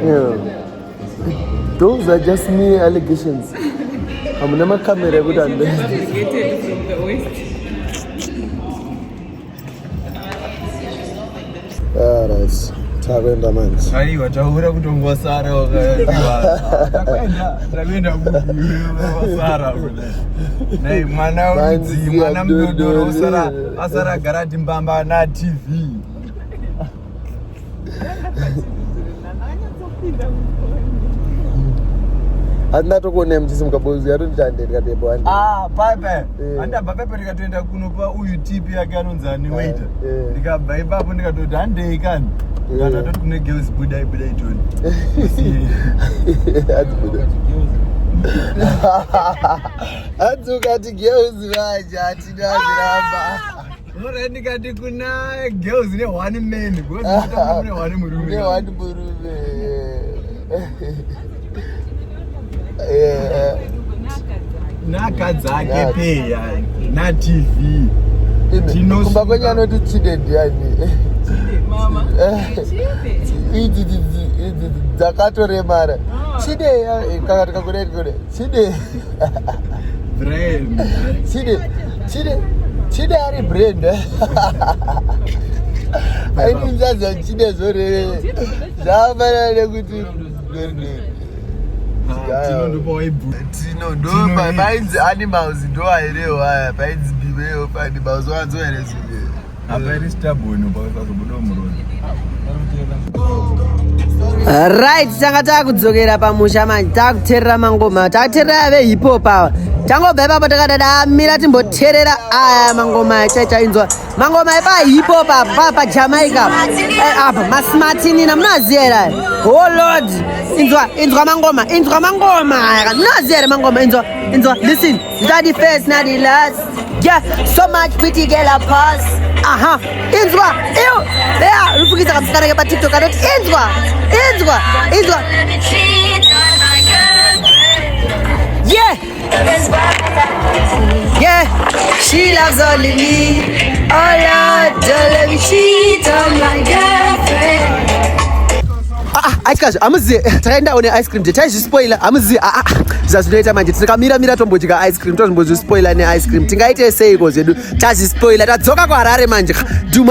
Yeah. Those are just mere allegations. I'm never camera good and Alright. Takwenda manje. Aiwa taura kutongosara wakadiwa. Takwenda kutongosara kule. Nei mwana udzi mwana mdodoro asara garati mbamba na TV. Adna tokone mtisi mkabozi atonditande ndikatebo andi. Pape. Anda pape ndikatoenda kunopa uyu tipi yake anonzani waiter. Ndikabva ipapo ndikatoti handei kani. Kana toti kune girls budai toni. Adzukati girls vaje atinaziramba. Ora ndikati kuna girls ne one man because kune one murume. Ne one murume. Nakadzake peya na TV. Kumba kwenye anoti chide ndiani. Mama. Idi dzakatoremara. Chide kakati kakure. Chide. Brain. Chide ari brand. Aini nzaza chide zore. Zvavara nekuti Tino ndo boy bu. Tino ndo painzi animals ndo aerewa painzi biweyo animals wanzo erezwe. Apa iri stubborn pakuzobuda murozi. Right, tanga takudzokera pamusha manje takuterera mangoma takuterera ve hip hop ava tangobva ipapo takadada mira timboterera aya mangoma chainzwa mangoma epa hip hop apa pa Jamaica apa masmartini na mnaziera oh lord inzwa mangoma mnaziera mangoma inzwa listen study first not the last yeah so much pretty girl a pass inzwa yeah rufukisa kamsikana ke pa TikTok anoti inzwa yeah she loves only me oh lord don't let me cheat on my girlfriend aikazi amuzi taenda one ice cream taizvispoila amuzi zvazvinoita manje tikamira tombodya ice cream tozombozvispoila ne ice cream tingaite seiko zvedu tazvispoila tadzoka kuHarare manje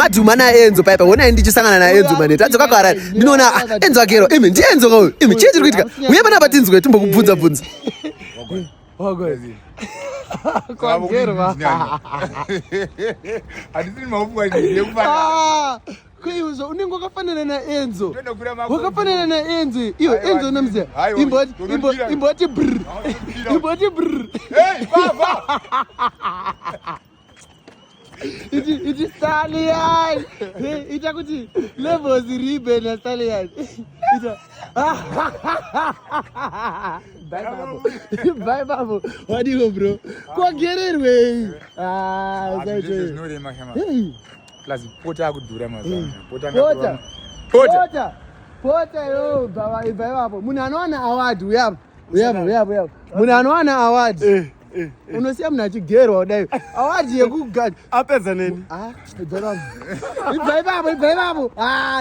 dhuma naEnzo paipa honai ndichisangana naEnzo mane tadzoka kuHarare ndinoona Enzo akero imi ndiEnzo kauyu imi chii chiri kuitika uye panapa tinzwe timbokubvunza kwagerwa Hadisi maupwa ndiyekufana. Kuiuzo unenge wakafanana naEnzo. Wakafanana naEnzo. Iyo Enzo namziya. Imboti brr. Hey baba. Iti Stallion. Ita kuti levels ribe na Stallion. Ita. Bye babo. What do you bro? Kwagererwe. This no mahema. Plus pota kudura mazana. Pota yo bye babo. Muna anowana award uyapo. Muna anowana award. Unosiya mna chigerwa udai. Award yekugadi. Apedza neni? Bye babo.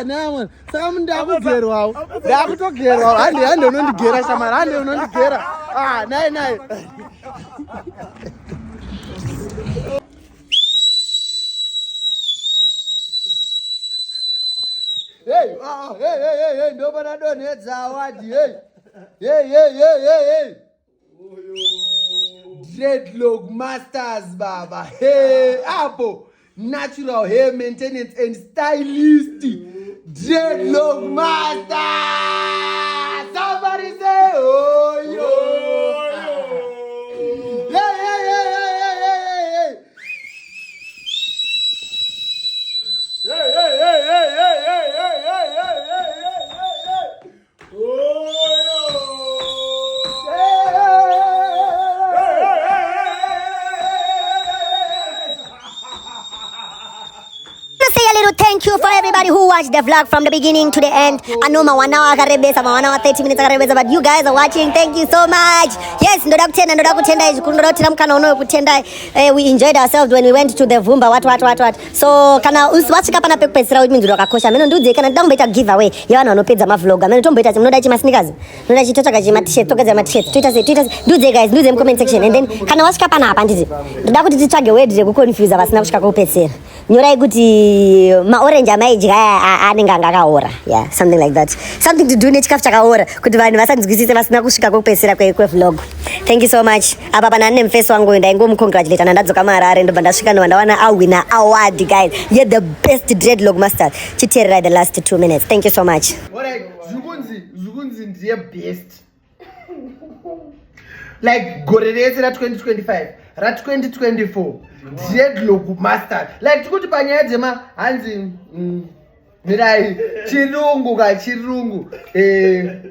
Naman. Saka mundakugerwawo. Ndakutogerwawo. Hande unondigera shamara. Hande unondigera. Nai. Hey, ndobana donedza award, hey. Dreadlock Masters, baba. Hey, Apple. Natural hair maintenance and stylist. Dreadlock Masters. Somebody say, oh, yo. Thank you for everybody who watched the vlog from the beginning to the end. I know my 1 hour akarebesa, my 1 hour 30 minutes akarebesa, but you guys are watching. Thank you so much. Yes, ndoda kutenda izikundorotira mkana uno kutenda. We enjoyed ourselves when we went to the Vumba. What. So kana uswachika pana pepesira kuti minduro akakosha. Meno ndudze kana ndambeta giveaway. Yana anopedza ma vlog. Meno tombeta munoda chima sneakers. Munoda chitocha kachima t-shirt, tokaza ma t-shirt. Twitter ndudze guys, ndudze mu comment section, and then kana wasika pana apa ndizi. Ndoda kuti titsvage word rekuconfuse vasina kusvika kupesera. Nyorai kuti ma orange amaiji anenge anga akaora. Yeah, something like that. Something to do nechikafu chakaora kuti vanhu vasanzwisise vasina kusvika kwekupedzisira kwevlog. Thank you so much. Apa pana nemfesi wangu ndaingomcongratulate ndadzoka muHarare ndobva ndasvika ndawana awina award guys. You're the best dreadlock master. Chiteerera the last 2 minutes. Thank you so much. Alright, Zukunzi ndiye best. Like gore rese ra 2025, ra 2024, dreadlock master. Like tikuti panyaya dzema hanzi mirai chirungu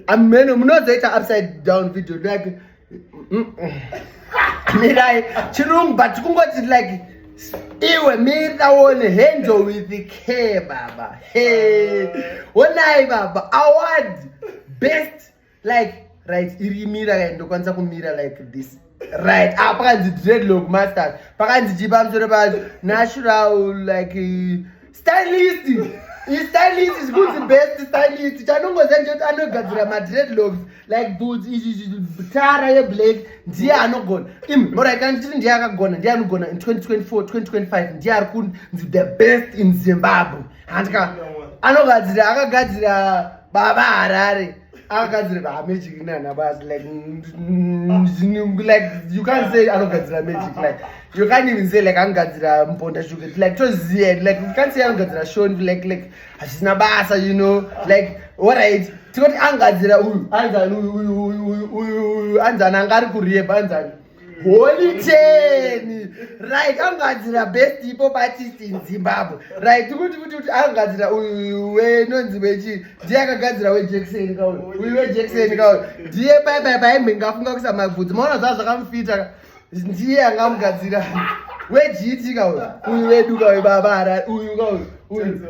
ameno munozoita upside down video like mirai chirungu but kungoti like iwe miraone handle with the care baba. Hey onai baba award best like right irimira like ndokwanisa kumira like this right apa kanzi dreadlock master pakanzi jiba msoro bacho natural like stylist is good the best stylist chanongoza nje anogadzira ma dreadlocks like boots tara ye black ndiye anogona alright kandi chiti ndiye akagona ndiye anogona in 2024 2025 ndiye ari kunzi the best in Zimbabwe handika akagadzira baba Harare akagadzira magic nana bas like you can't say anogadzira magic like you can't even say like angadzira mponda sugar like toziye like you can't say angadzira shon like asina basa you know like alright tikoti angadzira uyu anzana angari kureba anzana Holy Chain, right? Angadzira best hip-hop artist in Zimbabwe, right? Tikuti angadzira we nonzi wechi, ndiye akagadzira we Jackson kawo, we Jackson kawo, ndiye bye ngafunga kusa mabvudzi, maona zvakamfita, ndiye angamugadzira we GT kawo, uyu wedu kawo baba Harare, uyu kawo, uyu.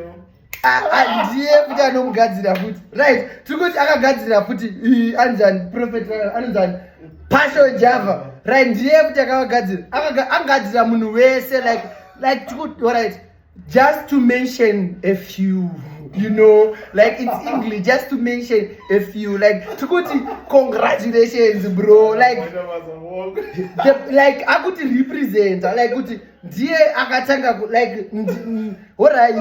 Ndiye futi anomugadzira futi, right? Tikuti akagadzira futi anzani prophet anzani Passion Java, right? Ndiye futi akagadzira angadzira munhu wese like alright, just to mention a few, you know, like it's English, just to mention a few, like tukuti congratulations bro, like akuti represent, like kuti ndiye akatanga like alright